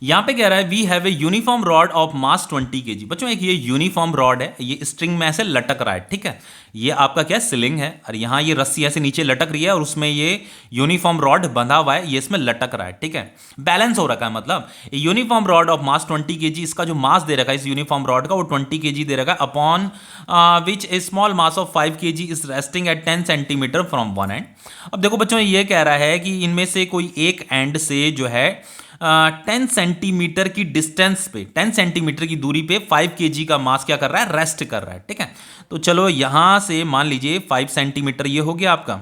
यहां पे कह रहा है we have a uniform rod of mass 20 kg। बच्चों एक ये यूनिफॉर्म रॉड है, ये स्ट्रिंग में ऐसे लटक रहा है, ठीक है। ये आपका क्या सिलिंग है और यहां ये रस्सी ऐसे नीचे लटक रही है और उसमें ये यूनिफॉर्म रॉड बंधा हुआ है, ये इसमें लटक रहा है, ठीक है, बैलेंस हो रखा है। मतलब uniform rod of mass 20 kg, इसका जो मास दे रखा है इस यूनिफॉर्म रॉड का वो 20 kg दे रखा है, upon which a small mass of 5 kg is resting at 10 centimetre from one end. अब देखो बच्चों ये कह रहा है कि इनमें से कोई एक एंड से जो है 10 सेंटीमीटर की डिस्टेंस पे, 10 सेंटीमीटर की दूरी पे 5 kg का मास क्या कर रहा है, रेस्ट कर रहा है, ठीक है। तो चलो यहां से मान लीजिए 5 सेंटीमीटर ये हो गया आपका,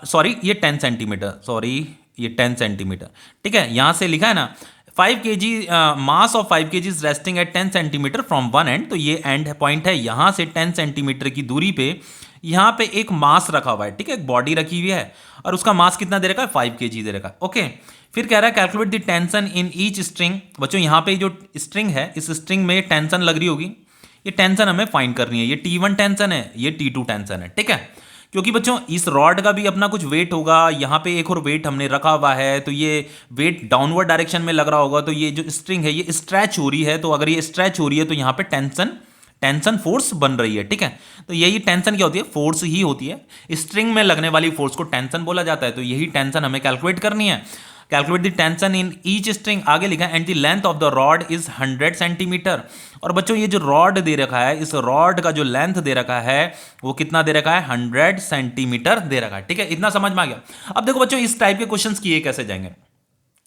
सॉरी ये 10 सेंटीमीटर, सॉरी ये 10 सेंटीमीटर, ठीक है। यहां से लिखा है ना 5 kg mass of 5 kg is resting at 10 centimetre from one end. तो ये एंड पॉइंट है, यहां से 10 सेंटीमीटर की दूरी पे यहां पे एक मास रखा हुआ है, ठीक है, एक बॉडी रखी हुई है और उसका मास कितना दे रखा है, 5 kg दे रखा है, ओके। फिर कह रहा है calculate the tension in each string. बच्चों यहां पे जो स्ट्रिंग है इस स्ट्रिंग में टेंशन लग रही होगी, ये टेंशन हमें फाइंड करनी है। ये T1 टेंशन है, ये T2 टेंशन है, ठीक है। क्योंकि बच्चों इस रॉड का भी अपना कुछ वेट होगा, यहाँ पे एक और वेट हमने रखा हुआ है, तो ये वेट डाउनवर्ड डायरेक्शन में लग रहा होगा, तो ये जो स्ट्रिंग है ये स्ट्रेच हो रही है, तो अगर ये स्ट्रेच हो रही है तो यहाँ पे टेंशन फोर्स बन रही है, ठीक है। तो यही टेंशन क्या होती है, फोर्स ही होती है। स्ट्रिंग में लगने वाली फोर्स को टेंशन बोला जाता है, तो यही टेंशन हमें कैलकुलेट करनी है। Calculate the tension in each string, आगे लिखा है and the length of the rod is 100 centimetre. और बच्चों ये जो रॉड दे रखा है, इस रॉड का जो लेंथ दे रखा है वो कितना दे रखा है, 100 सेंटीमीटर दे रखा है, ठीक है। इतना समझ में आ गया। अब देखो बच्चों इस टाइप के क्वेश्चंस किए कैसे जाएंगे,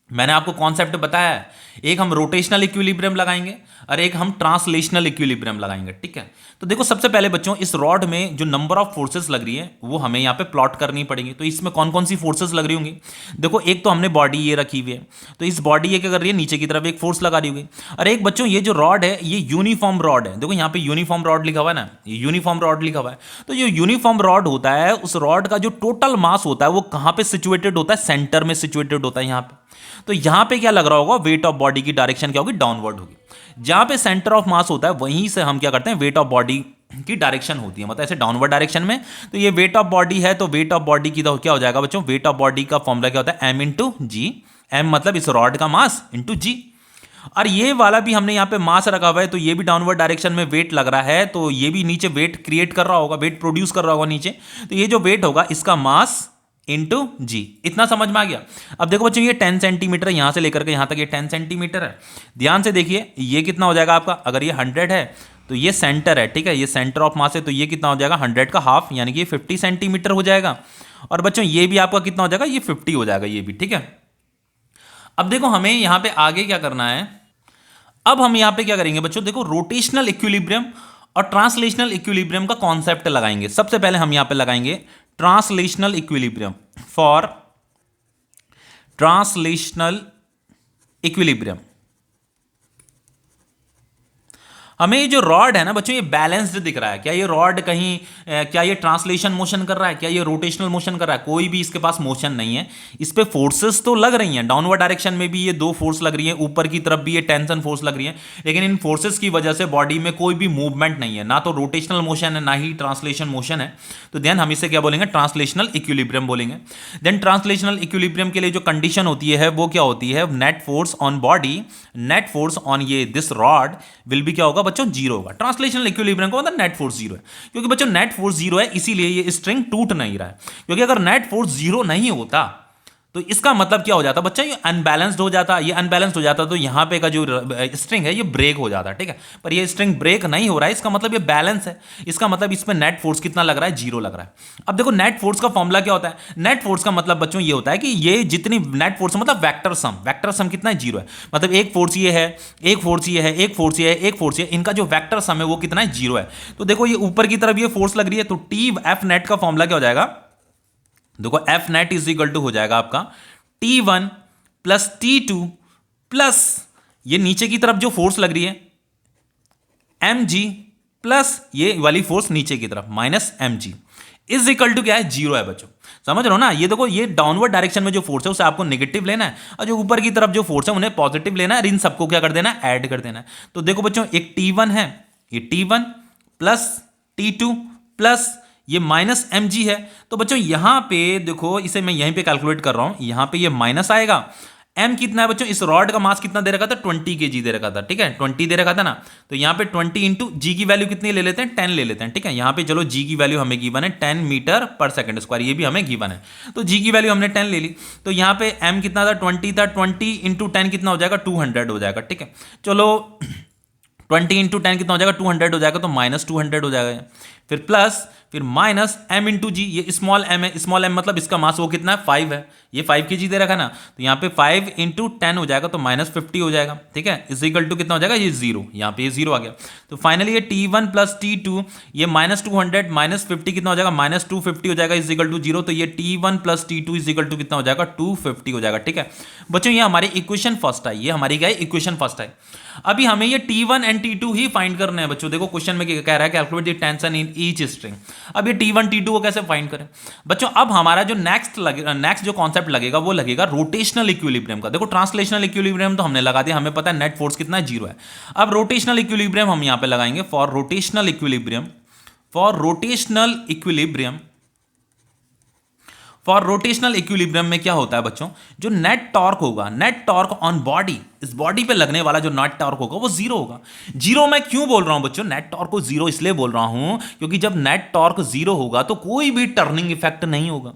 मैंने आपको कॉन्सेप्ट बताया है। एक हम रोटेशनल इक्विलिब्रियम लगाएंगे और एक हम ट्रांसलेशनल इक्विलिब्रियम लगाएंगे, ठीक है। तो देखो सबसे पहले बच्चों इस रॉड में जो नंबर ऑफ फोर्सेस लग रही है वो हमें यहाँ पे प्लॉट करनी पड़ेगी। तो इसमें कौन कौन सी फोर्सेस लग रही होंगी, देखो एक तो हमने बॉडी ये रखी हुई है, तो इस बॉडी ये क्या कर रही है, नीचे की तरफ एक फोर्स लगा रही होगी। और एक बच्चों ये जो रॉड है ये यूनिफॉर्म रॉड है, देखो यहाँ पे यूनिफॉर्म रॉड लिखा हुआ है ना, ये यूनिफॉर्म रॉड लिखा हुआ है। तो जो यूनिफॉर्म रॉड होता है उस रॉड का जो टोटल मास होता है वो कहाँ पे सिचुएटेड होता है, सेंटर में सिचुएटेड होता है यहाँ पे। तो यहां पे क्या लग रहा होगा, वेट ऑफ बॉडी की डायरेक्शन क्या होगी, डाउनवर्ड होगी। जहां पे सेंटर ऑफ मास होता है वहीं से हम क्या करते हैं, वेट ऑफ बॉडी की डायरेक्शन होती है, मतलब ऐसे डाउनवर्ड डायरेक्शन में। तो ये वेट ऑफ बॉडी है, तो वेट ऑफ बॉडी की तो क्या हो जाएगा बच्चों, वेट ऑफ बॉडी का फॉर्मूला क्या होता है, m इंटू जी। एम मतलब इस रॉड का मास इंटू जी। और ये वाला भी हमने यहाँ पे मास रखा हुआ है, तो ये भी डाउनवर्ड डायरेक्शन में वेट लग रहा है, तो ये भी नीचे वेट क्रिएट कर रहा होगा, वेट प्रोड्यूस कर रहा होगा नीचे। तो ये जो वेट होगा इसका मास इंटू जी। इतना समझ में आ गया। अब देखो बच्चों ये 10 सेंटीमीटर है, यहां से लेकर के यहां तक ये 10 सेंटीमीटर है। ध्यान से देखिए ये कितना हो जाएगा आपका, अगर ये 100 है तो ये सेंटर है, ठीक है, ये सेंटर ऑफ मास है, तो ये कितना हो जाएगा 100 का हाफ, यानी कि 50 सेंटीमीटर हो जाएगा। और बच्चों ये भी आपका कितना हो जाएगा, ये 50 हो जाएगा ये भी, ठीक है। अब देखो हमें यहां पे आगे क्या करना है, अब हम यहां पे क्या करेंगे बच्चों, देखो रोटेशनल इक्विलिब्रियम और ट्रांसलेशनल इक्विलिब्रियम का कॉन्सेप्ट लगाएंगे। सबसे पहले हम यहां पे लगाएंगे translational equilibrium. For translational equilibrium हमें ये जो रॉड है ना बच्चों ये बैलेंस्ड दिख रहा है। क्या ये रॉड कहीं क्या ये ट्रांसलेशन मोशन कर रहा है, क्या ये रोटेशनल मोशन कर रहा है, कोई भी इसके पास मोशन नहीं है। इस पे फोर्सेस तो लग रही हैं, डाउनवर्ड डायरेक्शन में भी ये दो फोर्स लग रही है, ऊपर की तरफ भी ये टेंशन फोर्स लग रही है, लेकिन इन फोर्सेस की वजह से बॉडी में कोई भी मूवमेंट नहीं है, ना तो रोटेशनल मोशन है ना ही ट्रांसलेशन मोशन है। तो देन हम इसे क्या बोलेंगे, ट्रांसलेशनल इक्विलिब्रियम बोलेंगे। देन ट्रांसलेशनल इक्विलिब्रियम के लिए जो कंडीशन होती है वो क्या होती है, net force on body, net force on ये दिस रॉड विल भी क्या होगा बच्चों, जीरो होगा। ट्रांसलेशनल इक्विलिब्रियम का मतलब नेट फोर्स जीरो है, क्योंकि बच्चों नेट फोर्स जीरो है इसीलिए ये स्ट्रिंग टूट नहीं रहा है। क्योंकि अगर नेट फोर्स जीरो नहीं होता तो इसका मतलब क्या हो जाता बच्चा, ये अनबैलेंस्ड हो जाता, ये अनबैलेंस्ड हो जाता तो यहाँ पे का जो स्ट्रिंग है ये ब्रेक हो जाता, ठीक है। पर ये स्ट्रिंग ब्रेक नहीं हो रहा है, इसका मतलब ये बैलेंस है, इसका मतलब इसमें नेट फोर्स कितना लग रहा है, जीरो लग रहा है। अब देखो नेट फोर्स का फॉर्मूला क्या होता है, नेट फोर्स का मतलब बच्चों ये होता है कि ये जितनी नेट फोर्स मतलब वेक्टर सम कितना है, जीरो है। मतलब एक फोर्स ये है, एक फोर्स ये है, एक फोर्स ये है, एक फोर्स ये, इनका जो वेक्टर सम है वो कितना है, जीरो है। तो देखो ये ऊपर की तरफ ये फोर्स लग रही है, तो टी एफ नेट का फॉर्मूला क्या हो जाएगा, देखो F net is equal to हो जाएगा आपका T1 प्लस T2 प्लस ये नीचे की तरफ जो फोर्स लग रही है mg प्लस ये वाली फोर्स नीचे की तरफ minus mg is equal to क्या है, जीरो है बच्चों। समझ रहे हो ना, ये देखो ये डाउनवर्ड डायरेक्शन में जो फोर्स है उसे आपको नेगेटिव लेना है और जो ऊपर की तरफ जो फोर्स है उन्हें पॉजिटिव लेना है और इन सबको क्या कर देना है, ऐड कर देना है। तो देखो बच्चों एक T1 है, ये T1 प्लस T2 प्लस ये माइनस mg है। तो बच्चों यहां पे देखो इसे मैं यहीं पे कैलकुलेट कर रहा हूं, यहां पे ये माइनस आएगा। m कितना है बच्चों, इस रॉड का मास कितना दे रखा था, 20 kg दे रखा था, ठीक है 20 दे रखा था ना। तो यहाँ पे 20 इंटू जी की वैल्यू कितनी ले लेते हैं, 10 ले लेते हैं, ठीक है। यहाँ पे चलो जी की वैल्यू हमें गिवन है 10 मीटर पर सेकंड स्क्वायर, ये भी हमें गिवन है, तो जी की वैल्यू हमने 10 ले ली। तो यहाँ पे m कितना था, 20 था, 20 इंटू 10 कितना हो जाएगा, 200 हो जाएगा, ठीक है। चलो 20 इंटू 10 कितना हो जाएगा, 200 हो जाएगा, तो माइनस 200 हो जाएगा, फिर प्लस, फिर माइनस m इंटू जी, ये स्मॉल m है, स्मॉल m मतलब इसका मास वो कितना है, 5 है, ये 5 kg दे रखा ना। तो यहाँ पे 5 इंटू 10 हो जाएगा, तो माइनस 50 हो जाएगा, ठीक है। इज इक्वल टू कितना हो जाएगा, ये जीरो, यहाँ पे ये जीरो आ गया। तो फाइनली ये T1 प्लस T2 ये माइनस 200 माइनस 50 कितना हो जाएगा, माइनस 250 हो जाएगा, इज इक्वल टू जीरो। तो ये T1 plus T2 is equal to कितना हो जाएगा, 250 हो जाएगा, ठीक है बच्चों। ये हमारी इक्वेशन फर्स्ट आई, ये हमारी क्या है, इक्वेशन फर्स्ट आई। अभी हमें ये T1 and T2 he find करने हैं बच्चों। देखो क्वेश्चन में क्या कह रहा है, calculate the tension in each string. अब ये T1 T2 को कैसे फाइंड करें बच्चों। अब हमारा जो नेक्स्ट जो कॉन्सेप्ट लगेगा वो लगेगा रोटेशनल इक्विलिब्रियम का। देखो ट्रांसलेशनल इक्विलिब्रियम तो हमने लगा दिया, हमें पता है नेट फोर्स कितना है, जीरो है। अब रोटेशनल इक्विलिब्रियम हम यहां पे लगाएंगे, for rotational equilibrium, for rotational equilibrium, for rotational equilibrium में क्या होता है बच्चों, जो नेट टॉर्क होगा, नेट टॉर्क ऑन बॉडी, इस बॉडी पे लगने वाला जो नेट टॉर्क होगा वो जीरो होगा। जीरो मैं क्यों बोल रहा हूं बच्चों, नेट टॉर्क को जीरो इसलिए बोल रहा हूं क्योंकि जब नेट टॉर्क जीरो होगा तो कोई भी टर्निंग इफेक्ट नहीं होगा।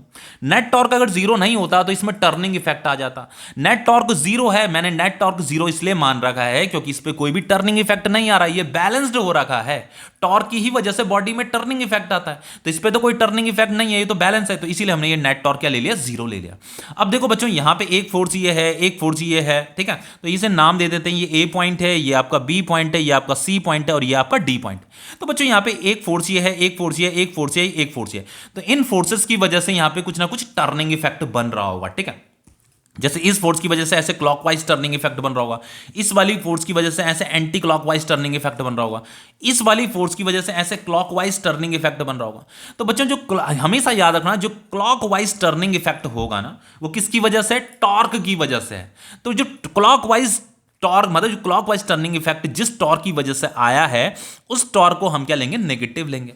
नेट टॉर्क अगर जीरो नहीं होता तो इसमें टर्निंग इफेक्ट आ जाता। नेट टॉर्क जीरो है, मैंने नेट टॉर्क जीरो इसलिए मान रखा है क्योंकि इस पर कोई भी टर्निंग इफेक्ट नहीं आ रहा है, ये बैलेंस्ड हो रखा है। टॉर्क की ही वजह से बॉडी में टर्निंग इफेक्ट आता है, तो इस पर तो कोई टर्निंग इफेक्ट नहीं है, ये तो बैलेंस है, तो इसीलिए हमने ये नेट टॉर्क क्या ले लिया, जीरो ले लिया। अब देखो बच्चों यहां पे एक फोर्स ये है, एक फोर्स ये है, ठीक है। तो इसे नाम दे देते हैं, ये ए पॉइंट है, ये आपका बी पॉइंट है, ये आपका सी पॉइंट है और ये आपका डी पॉइंट। तो बच्चों यहां पे एक फोर्स ये है, एक फोर्स ये, एक फोर्स ये, एक फोर्स ये। तो इन फोर्सेस की वजह से यहां पे कुछ ना कुछ टर्निंग इफेक्ट बन रहा होगा, ठीक है। जैसे इस फोर्स की वजह से ऐसे क्लॉकवाइज टर्निंग इफेक्ट बन रहा होगा, इस वाली फोर्स की वजह से ऐसे एंटी क्लॉकवाइज टर्निंग इफेक्ट बन रहा होगा, इस वाली फोर्स की वजह से ऐसे क्लॉकवाइज टर्निंग इफेक्ट बन रहा होगा। तो बच्चों जो हमेशा याद रखना, जो क्लॉकवाइज टर्निंग इफेक्ट होगा ना वो किसकी वजह से, टॉर्क की वजह से है। तो जो क्लॉकवाइज टॉर्क मतलब जो क्लॉकवाइज टर्निंग इफेक्ट जिस टॉर्क की वजह से आया है उस टॉर्क को हम क्या लेंगे, नेगेटिव लेंगे।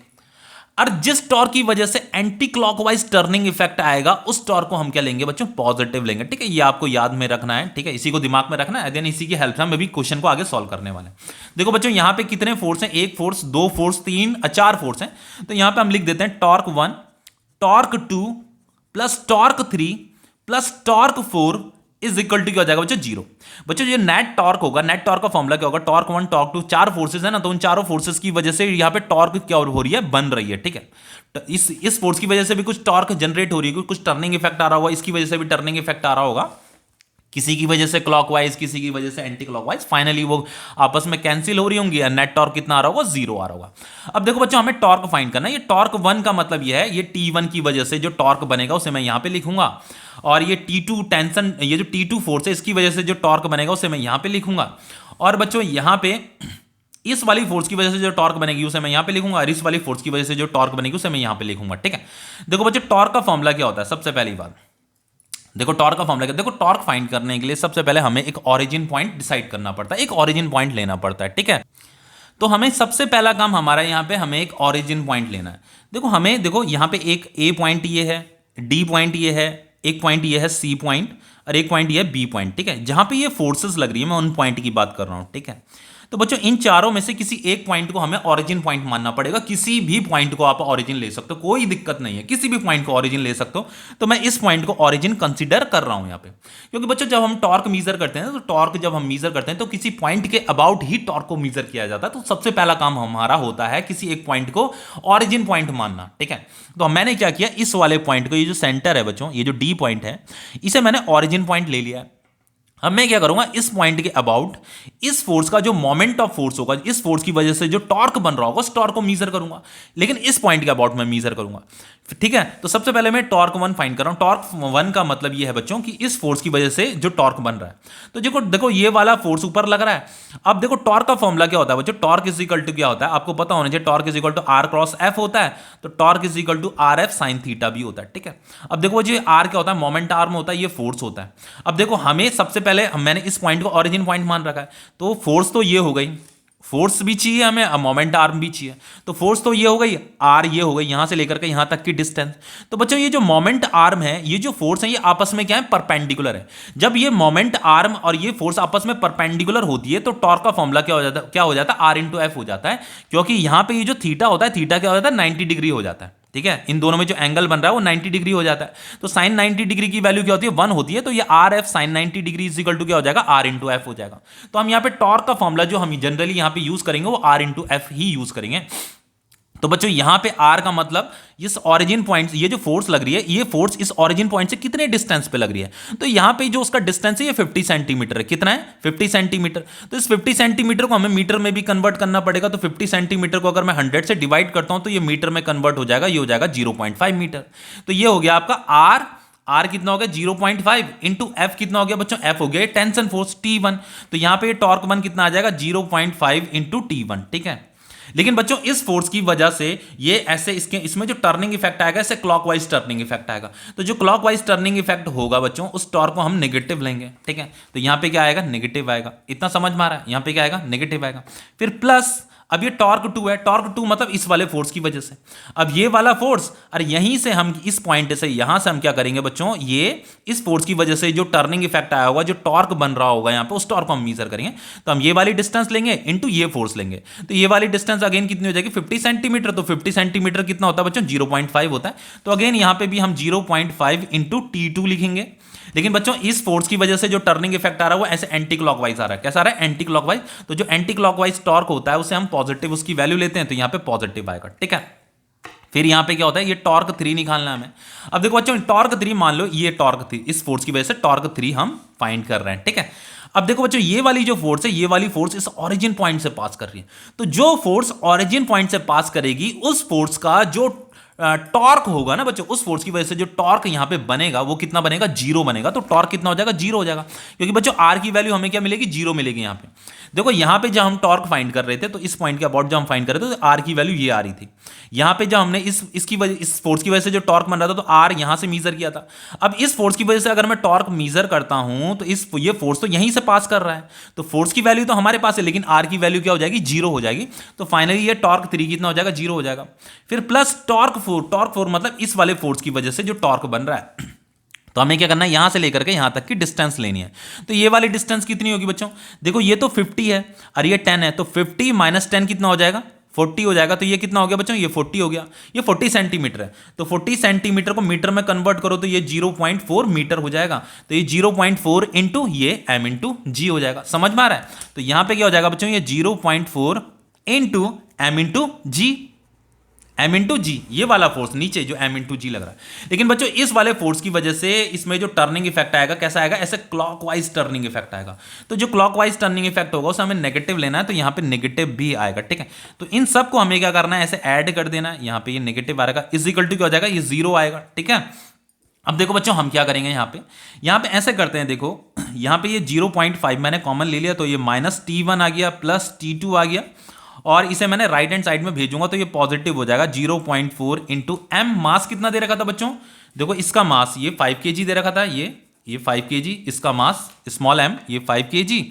और जिस टॉर्क की वजह से एंटी क्लॉकवाइज टर्निंग इफेक्ट आएगा उस टॉर्क को हम क्या लेंगे बच्चों, पॉजिटिव लेंगे, ठीक है। ये आपको याद में रखना है, ठीक है, इसी को दिमाग में रखना है, देन इसी की हेल्प से हम भी क्वेश्चन को आगे सॉल्व करने वाले हैं। देखो बच्चों यहां पे कितने फोर्स हैं, एक फोर्स, दो फोर्स, तीन, चार फोर्स हैं। तो यहां पे हम लिख देते हैं torque 1, torque 2 plus torque 3 plus torque 4 is equal to क्या हो जाएगा बच्चों, जीरो। बच्चों जो नेट टॉर्क होगा, नेट टॉर्क का फॉर्मूला क्या होगा, टॉर्क 1 टॉर्क 2, चार फोर्सेस है ना, तो उन चारों फोर्सेस की वजह से यहां पे टॉर्क क्या हो रही है, बन रही है, ठीक है। तो इस फोर्स की वजह से भी कुछ टॉर्क जनरेट हो रही है, कुछ टर्निंग इफेक्ट आ रहा होगा, इसकी वजह से भी टर्निंग इफेक्ट आ रहा होगा, किसी की वजह से क्लॉकवाइज, किसी की वजह से एंटी क्लॉकवाइज, फाइनली वो आपस में कैंसिल हो रही होंगी, नेट टॉर्क कितना आ रहा होगा, जीरो आ रहा होगा। अब देखो बच्चों हमें टॉर्क फाइंड करना है। ये टॉर्क 1 का मतलब ये है, ये T1 की वजह से जो टॉर्क बनेगा उसे मैं यहां पे लिखूंगा, और ये T2 टेंशन, ये जो T2 फोर्स है इसकी वजह से जो टॉर्क बनेगा उसे मैं यहां पे लिखूंगा। और बच्चों यहां पे इस वाली फोर्स की वजह से जो टॉर्क बनेगी उसे मैं यहां पे लिखूंगा, और इस वाली फोर्स की वजह से जो टॉर्क बनेगी उसे मैं यहां पे लिखूंगा, ठीक है। देखो बच्चों टॉर्क का फॉर्मूला क्या होता है, सबसे पहली बात देखो टॉर्क का फॉर्मूला क्या, देखो टॉर्क फाइंड करने के लिए सबसे पहले हमें एक ओरिजिन पॉइंट डिसाइड करना पड़ता है, एक ओरिजिन पॉइंट लेना पड़ता है, ठीक है। तो हमें सबसे पहला काम हमारा यहां पे हमें एक ओरिजिन पॉइंट लेना है। देखो हमें, देखो यहां पे एक ए पॉइंट ये है, डी पॉइंट ये है, एक पॉइंट ये है सी पॉइंट, और एक पॉइंट ये है बी पॉइंट, ठीक है। जहां पे ये फोर्सेस लग रही है मैं उन पॉइंट की बात कर रहा हूं, ठीक है। तो बच्चों इन चारों में से किसी एक पॉइंट को हमें ओरिजिन पॉइंट मानना पड़ेगा। किसी भी पॉइंट को आप ओरिजिन ले सकते हो, कोई दिक्कत नहीं है, किसी भी पॉइंट को ओरिजिन ले सकते हो। तो मैं इस पॉइंट को ओरिजिन कंसीडर कर रहा हूं यहां पे, क्योंकि बच्चों जब हम टॉर्क मीजर करते हैं तो टॉर्क जब हम मीजर करते हैं तो किसी पॉइंट के अबाउट ही टॉर्क को मीजर किया जाता है। तो सबसे पहला काम हमारा होता है किसी एक पॉइंट को ओरिजिन पॉइंट मानना, ठीक है। तो मैंने क्या किया, इस वाले पॉइंट को, ये जो सेंटर है बच्चों, ये जो डी पॉइंट है, इसे मैंने ओरिजिन पॉइंट ले लिया। अब मैं क्या करूंगा, इस पॉइंट के अबाउट इस फोर्स का जो मोमेंट ऑफ फोर्स होगा, इस फोर्स की वजह से जो टॉर्क बन रहा होगा उस टॉर्क को मीजर करूंगा, लेकिन इस पॉइंट के अबाउट मैं मीजर करूंगा। ठीक है, तो सबसे पहले मैं टॉर्क वन फाइंड कर रहा हूं। टॉर्क वन का मतलब ये है बच्चों कि इस फोर्स की वजह से जो टॉर्क बन रहा है, तो देखो देखो ये वाला फोर्स ऊपर लग रहा है। अब देखो टॉर्क का फॉर्मूला क्या होता है बच्चों, टॉर्क इज इक्वल टू क्या होता है, आपको पता होना चाहिए, torque is equal to R cross F होता है, तो torque is equal to R F sine theta भी होता है। ठीक है, अब देखो जो आर क्या होता है, मोमेंट आर्म होता है, ये फोर्स होता है। अब देखो हमें सबसे पहले मैंने इस पॉइंट को ओरिजिन पॉइंट मान रखा है, तो फोर्स तो ये हो गई, फोर्स भी चाहिए हमें, मोमेंट आर्म भी चाहिए, तो फोर्स तो ये हो गई, आर ये हो गई, यहां से लेकर के यहां तक की डिस्टेंस। तो बच्चों ये जो मोमेंट आर्म है, ये जो फोर्स है, ये आपस में क्या है, परपेंडिकुलर है। जब ये मोमेंट आर्म और ये फोर्स आपस में परपेंडिकुलर होती है तो टॉर्क का फॉर्मूला क्या हो जाता है, आर इंटू एफ हो जाता है, क्योंकि यहां पे ये जो थीटा होता है, थीटा क्या हो जाता है, 90 डिग्री हो जाता है। ठीक है, इन दोनों में जो एंगल बन रहा है वो 90 डिग्री हो जाता है, तो साइन 90 डिग्री की वैल्यू क्या होती है, 1 होती है, तो ये R F sine 90 degree is equal to क्या हो जाएगा, आर इंटू एफ हो जाएगा। तो हम यहाँ पे टॉर्क का फॉर्मूला जो हम जनरली यहाँ पे यूज करेंगे वो आर इंटू एफ ही यूज करेंगे। तो बच्चों यहां पे आर का मतलब इस ओरिजिन पॉइंट, ये जो फोर्स लग रही है, ये फोर्स इस ओरिजिन पॉइंट से कितने डिस्टेंस पे लग रही है, तो यहां पे जो उसका डिस्टेंस है ये 50 सेंटीमीटर है। कितना है, 50 सेंटीमीटर। तो इस 50 सेंटीमीटर को हमें मीटर में भी कन्वर्ट करना पड़ेगा, तो 50 सेंटीमीटर को अगर मैं 100 से डिवाइड करता हूं तो ये मीटर में कन्वर्ट हो जाएगा, ये हो जाएगा 0.5 मीटर। तो ये हो गया आपका आर, आर कितना हो गया 0.5 इंटू एफ कितना हो गया बच्चों, एफ हो गया टेंशन फोर्स T1, तो यहां पे टॉर्क वन कितना आ जाएगा 0.5 इंटू T1। ठीक है, लेकिन बच्चों इस फोर्स की वजह से ये ऐसे इसमें जो टर्निंग इफेक्ट आएगा, ऐसे क्लॉकवाइज टर्निंग इफेक्ट आएगा, तो जो क्लॉकवाइज टर्निंग इफेक्ट होगा बच्चों, उस टॉर्क को हम नेगेटिव लेंगे। ठीक है, तो यहां पे क्या आएगा, नेगेटिव आएगा। इतना समझ में आ रहा है, यहां पे क्या आएगा, नेगेटिव आएगा। फिर प्लस, अब ये टॉर्क 2 है, टॉर्क 2 मतलब इस वाले फोर्स की वजह से, अब ये वाला फोर्स, और यहीं से हम इस पॉइंट से यहां से हम क्या करेंगे बच्चों, ये इस फोर्स की वजह से जो टर्निंग इफेक्ट आया होगा, जो टॉर्क बन रहा होगा यहां पे, उस टॉर्क को हम मीजर करेंगे। तो हम ये वाली डिस्टेंस लेंगे इनटू ये फोर्स लेंगे, तो ये वाली डिस्टेंस अगेन कितनी हो जाएगी 50 सेंटीमीटर, तो 50 सेंटीमीटर कितना होता है बच्चों 0.5 होता है, तो अगेन यहां पे भी हम 0.5 इंटू T2 लिखेंगे। लेकिन बच्चों इस फोर्स की वजह से जो टर्निंग इफेक्ट आ रहा है वो ऐसे एंटी क्लॉकवाइज आ रहा है। कैसा आ रहा है, एंटी क्लॉकवाइज। तो जो एंटी क्लॉकवाइज टॉर्क होता है उसे हम पॉजिटिव उसकी वैल्यू लेते हैं, तो यहां पे पॉजिटिव आएगा। ठीक है, फिर यहां पे क्या होता है, ये टॉर्क 3 निकालना है हमें। अब देखो बच्चों टॉर्क 3 मान लो, ये टॉर्क 3 इस फोर्स की वजह से टॉर्क 3 हम फाइंड कर रहे हैं। ठीक है, अब देखो बच्चों ये वाली जो फोर्स है, ये वाली फोर्स इस ओरिजिन पॉइंट से पास कर रही है, तो जो फोर्स ओरिजिन पॉइंट से पास करेगी उस फोर्स का जो टॉर्क होगा ना बच्चों, उस फोर्स की वजह से जो टॉर्क यहां पे बनेगा वो कितना बनेगा, 0 बनेगा। तो टॉर्क कितना हो जाएगा, 0 हो जाएगा, क्योंकि बच्चों आर की वैल्यू हमें क्या मिलेगी, 0 मिलेगी। यहां पे देखो, यहां पे जब हम टॉर्क फाइंड कर रहे थे, तो इस पॉइंट के अबाउट जब हम फाइंड कर रहे थे तो आर की वैल्यू ये आ रही थी। यहां पे जब हमने इसकी वजह, इस फोर्स की वजह से जो टॉर्क बन रहा था, तो आर यहां से मीजर किया था। अब इस फोर्स की वजह से अगर मैं टॉर्क मीजर करता हूं, तो ये फोर्स तो यहीं से पास कर रहा है, तो फोर्स की वैल्यू तो हमारे पास है, लेकिन आर की वैल्यू क्या हो जाएगी, 0 हो जाएगी। तो फाइनली ये टॉर्क 3 कितना हो जाएगा, 0 हो जाएगा। फिर प्लस टॉर्क 4 मतलब इस वाले फोर्स की वजह से जो टॉर्क बन रहा है, तो हमें क्या करना है, यहां से लेकर के यहां तक की डिस्टेंस लेनी है। तो ये वाली डिस्टेंस कितनी होगी बच्चों, देखो ये तो 50 है और ये 10 है, तो 50 माइनस 10 कितना हो जाएगा, 40 हो जाएगा। तो ये कितना हो गया बच्चों, ये 40 हो गया। ये 40 सेंटीमीटर है, तो 40 सेंटीमीटर को मीटर में कन्वर्ट करो तो ये 0.4 मीटर हो जाएगा। तो ये 0.4 इंटू ये m इंटू जी हो जाएगा। समझ में आ रहा है, तो यहां पे क्या हो जाएगा बच्चों, ये 0.4 इंटू m इंटू जी, m इंटू जी, ये वाला फोर्स नीचे जो m इंटू जी लग रहा है। लेकिन बच्चों इस वाले फोर्स की वजह से इसमें जो टर्निंग इफेक्ट आएगा, कैसा आएगा, ऐसे क्लॉकवाइज टर्निंग इफेक्ट आएगा। तो जो क्लॉकवाइज टर्निंग इफेक्ट होगा उसे हमें नेगेटिव लेना है, तो यहाँ पे नेगेटिव भी आएगा। ठीक है, तो इन सब को हमें क्या करना है, ऐसे ऐड कर देना है। यहाँ पे ये नेगेटिव आएगा, इज इक्वल टू क्या हो जाएगा, ये 0 आएगा। ठीक है, अब देखो बच्चों हम क्या करेंगे, यहाँ पे ऐसे करते हैं। देखो यहाँ पे ये 0.5 मैंने कॉमन ले लिया, तो ये माइनस T1 आ गया, प्लस T2 आ गया, और इसे मैंने राइट हैंड साइड में भेजूंगा तो ये पॉजिटिव हो जाएगा। 0.4 इंटू एम, मास कितना दे रखा था बच्चों, देखो इसका मास ये 5 kg दे रखा था, ये 5 kg, इसका मास स्मॉल m ये 5 kg,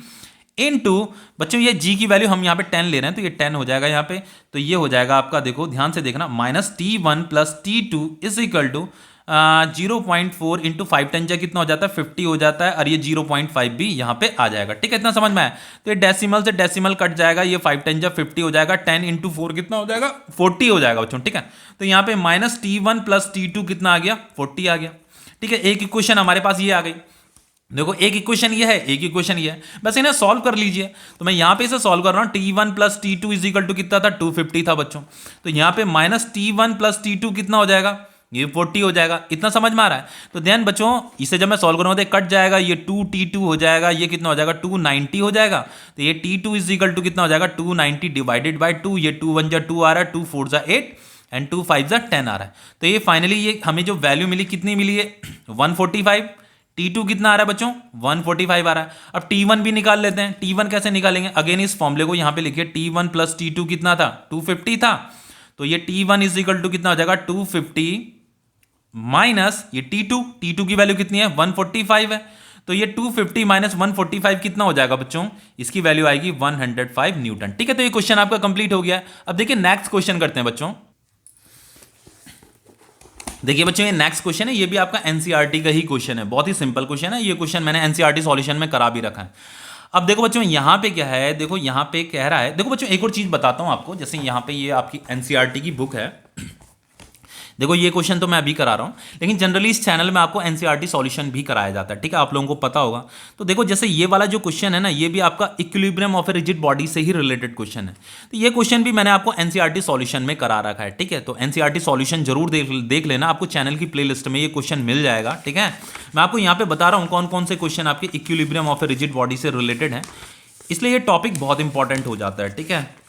इनटू बच्चों ये g की वैल्यू हम यहाँ पे 10 ले रहे हैं, तो ये 10 हो जाएगा यहाँ पे। तो ये हो जाएगा आपका, देखो ध्यान से देखना, minus T1 plus T2 is equal to 0.4 into 5 10 कितना हो जाता है, 50 हो जाता है, और ये 0.5 भी यहाँ पे आ जाएगा। ठीक है, इतना समझ में आया। तो ये डेसिमल से डेसिमल कट जाएगा, ये 5 10 50 हो जाएगा, 10 इंटू 4 कितना हो जाएगा, 40 हो जाएगा बच्चों। ठीक है, तो यहाँ पे माइनस T1 प्लस T2 कितना आ गया, 40 आ गया। ठीक है, एक इक्वेशन हमारे पास ये आ गई। देखो एक इक्वेशन ये है, एक इक्वेशन ये है, बस इन्हें सॉल्व कर लीजिए। तो मैं यहाँ पे इसे सॉल्व कर रहा हूँ। T1 plus T2 is equal to कितना था, 250 था बच्चों। तो यहाँ पे माइनस T1 प्लस T2 कितना हो जाएगा, ये 40 हो जाएगा। इतना समझ में आ रहा है? तो ध्यान बच्चों, इसे जब मैं सॉल्व करूँगा तो कट जाएगा, ये 2t2 हो जाएगा, ये कितना हो जाएगा 290 हो जाएगा। तो ये t2 इज इक्वल टू कितना हो जाएगा 290 डिवाइडेड बाय 2, ये 2 1 जा 2 आ रहा है, 2 4 जा 8 एंड 2 5 जा 10 आ रहा है। तो ये फाइनली ये हमें जो वैल्यू मिली कितनी मिली है 145। T2 कितना आ रहा है बच्चों 145 आ रहा है। अब T1 भी निकाल लेते हैं। T1 कैसे निकालेंगे? अगेन इस फॉर्मूले को यहां पे लिखिए, T1 प्लस T2 कितना था 250 था। तो ये T1 इज इक्वल टू कितना हो जाएगा 250 माइनस ये T2 की वैल्यू कितनी है 145 है। तो ये 250 माइनस 145 कितना हो जाएगा बच्चों? इसकी वैल्यू आएगी 105 न्यूटन। ठीक है, तो ये क्वेश्चन आपका कंप्लीट हो गया है। अब देखिए नेक्स्ट क्वेश्चन करते हैं बच्चों। देखिए बच्चों, ये नेक्स्ट क्वेश्चन है, ये भी आपका एनसीईआरटी का ही क्वेश्चन है। बहुत ही सिंपल क्वेश्चन है। ये क्वेश्चन मैंने एनसीईआरटी सॉल्यूशन में करा भी रखा है। अब देखो बच्चों, यहां पे क्या है, देखो यहां पे कह रहा है, देखो बच्चों एक और चीज बताता हूं आपको। जैसे यहां पे ये आपकी एनसीईआरटी की बुक है। देखो ये क्वेश्चन तो मैं अभी करा रहा हूं, लेकिन जनरली इस चैनल में आपको एनसीईआरटी सॉल्यूशन भी कराया जाता है। ठीक है, आप लोगों को पता होगा। तो देखो जैसे ये वाला जो क्वेश्चन है ना, ये भी आपका equilibrium of A rigid body से ही रिलेटेड क्वेश्चन है। तो ये क्वेश्चन भी मैंने आपको एनसीईआरटी सॉल्यूशन में करा रखा है। ठीक है, तो एनसीईआरटी सॉल्यूशन जरूर देख लेना, आपको चैनल की प्लेलिस्ट में ये क्वेश्चन मिल जाएगा। ठीक है, मैं आपको यहाँ पे बता रहा हूँ कौन कौन से क्वेश्चन आपके equilibrium of A rigid body से रिलेटेड है, इसलिए ये टॉपिक बहुत इंपॉर्टेंट हो जाता है। ठीक है,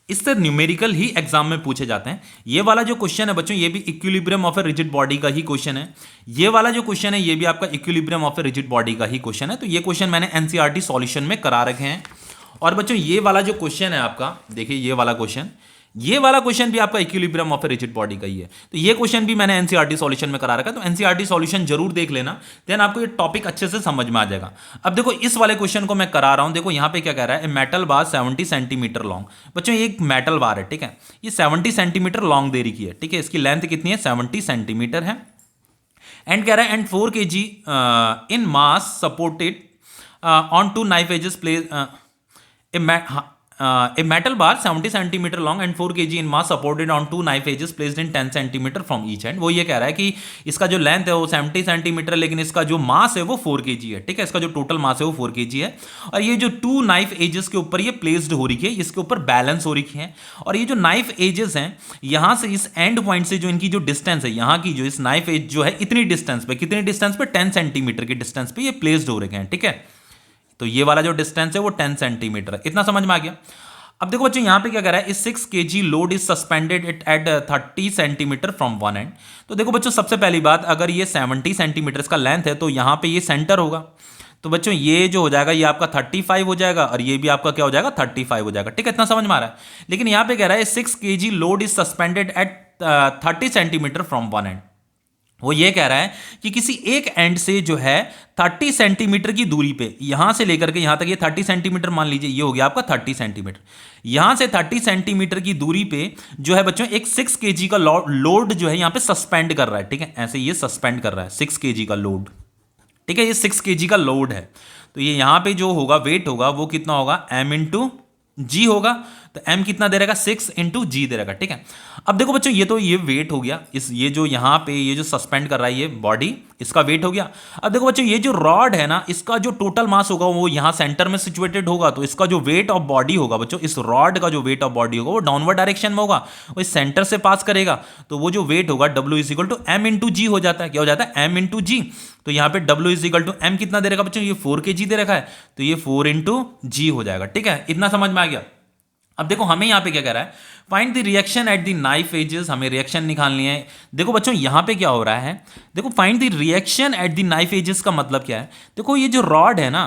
इससे न्यूमेरिकल ही एग्जाम में पूछे जाते हैं। ये वाला जो क्वेश्चन है बच्चों, ये भी equilibrium of A rigid body का ही क्वेश्चन है। ये वाला जो क्वेश्चन है, ये भी आपका equilibrium of A rigid body का ही क्वेश्चन है। तो ये क्वेश्चन मैंने एनसीईआरटी सॉल्यूशन में करा रखे हैं। और बच्चों ये वाला जो क्वेश्चन है आपका, देखिए ये वाला क्वेश्चन भी आपका equilibrium of A rigid body का ही है। तो ये क्वेश्चन भी मैंने एनसीईआरटी सॉल्यूशन में करा रखा है। तो एनसीईआरटी सॉल्यूशन जरूर देख लेना, देन आपको ये टॉपिक अच्छे से समझ में आ जाएगा। अब देखो इस वाले क्वेश्चन को मैं करा रहा हूं। देखो यहां पे क्या कह रहा है, मेटल बार 70 सेंटीमीटर लॉन्ग। बच्चों ये एक मेटल बार है। ठीक है, ये 70 सेंटीमीटर लॉन्ग दे रखी है। ठीक है, इसकी लेंथ कितनी है 70 सेंटीमीटर है। एंड कह रहा है end 4 kg in mass supported on two knife edges place a metal bar 70 centimeter long and 4 kg in mass supported on two knife edges placed in 10 centimeter from each end। वो ये कह रहा है कि इसका जो लेंथ है वो 70 सेंटीमीटर, लेकिन इसका जो मास है वो 4 kg है। ठीक है, इसका जो टोटल मास है वो 4 kg है। और ये जो टू नाइफ एजेस के ऊपर ये प्लेस्ड हो रही है, इसके ऊपर बैलेंस हो रही है। और ये जो नाइफ एजेस हैं, यहां से इस एंड पॉइंट से जो इनकी जो डिस्टेंस है, यहाँ की जो इस नाइफ एज जो है इतनी डिस्टेंस पे, कितनी डिस्टेंस पे 10 सेंटीमीटर की डिस्टेंस पे ये प्लेस्ड हो रखे हैं। ठीक है, तो ये वाला जो डिस्टेंस है वो 10 सेंटीमीटर है। इतना समझ में आ गया। अब देखो बच्चों यहां पे क्या कह रहा है, इस 6 kg load is suspended at 30 centimetre from one end. तो देखो बच्चों सबसे पहली बात, अगर ये 70 सेंटीमीटर का लेंथ है तो यहां पे ये सेंटर होगा। तो बच्चों ये जो हो जाएगा ये आपका 35 हो जाएगा, और ये भी आपका क्या हो जाएगा 35 हो जाएगा। ठीक है, इतना समझ में आ रहा है। लेकिन यहां पे कह रहा है 6 kg load is suspended at 30 centimetre from one end. वो ये कह रहा है कि किसी एक एंड से जो है 30 सेंटीमीटर की दूरी पे, यहां से लेकर के यहां तक, ये 30 सेंटीमीटर मान लीजिए, ये हो गया आपका 30 सेंटीमीटर। यहां से 30 सेंटीमीटर की दूरी पे जो है बच्चों एक 6 kg का लोड जो है यहां पे सस्पेंड कर रहा है। ठीक है, ऐसे ये सस्पेंड कर रहा है 6 kg का लोड। ठीक है, ये 6 kg का लोड है। तो ये यहां पे जो होगा वेट होगा वो कितना होगा m इंटू जी होगा। तो m कितना दे रहेगा 6 इंटू जी दे रहेगा। ठीक है, अब देखो बच्चों ये तो ये वेट हो गया, इस ये जो यहाँ पे ये जो सस्पेंड कर रहा है ये बॉडी, इसका वेट हो गया। अब देखो बच्चों ये जो रॉड है ना, इसका जो टोटल मास होगा वो यहाँ सेंटर में सिचुएटेड होगा। तो इसका जो वेट ऑफ बॉडी होगा बच्चों, इस रॉड का जो वेट ऑफ बॉडी होगा वो डाउनवर्ड डायरेक्शन में होगा, वो इस सेंटर से पास करेगा। तो वो जो वेट होगा W is equal to m into g हो जाता है। क्या हो जाता है m इंटू जी। तो यहाँ पे W is equal to m कितना दे रखा बच्चों, ये 4 kg दे रखा है, तो ये 4 इंटू जी हो जाएगा। ठीक है, इतना समझ में आ गया। अब देखो हमें यहां पे क्या कह रहा है, find the reaction at the knife edges. हमें रिएक्शन निकालनी है। देखो बच्चों यहां पे क्या हो रहा है, देखो find the reaction at the knife edges का मतलब क्या है। देखो ये जो रॉड है ना,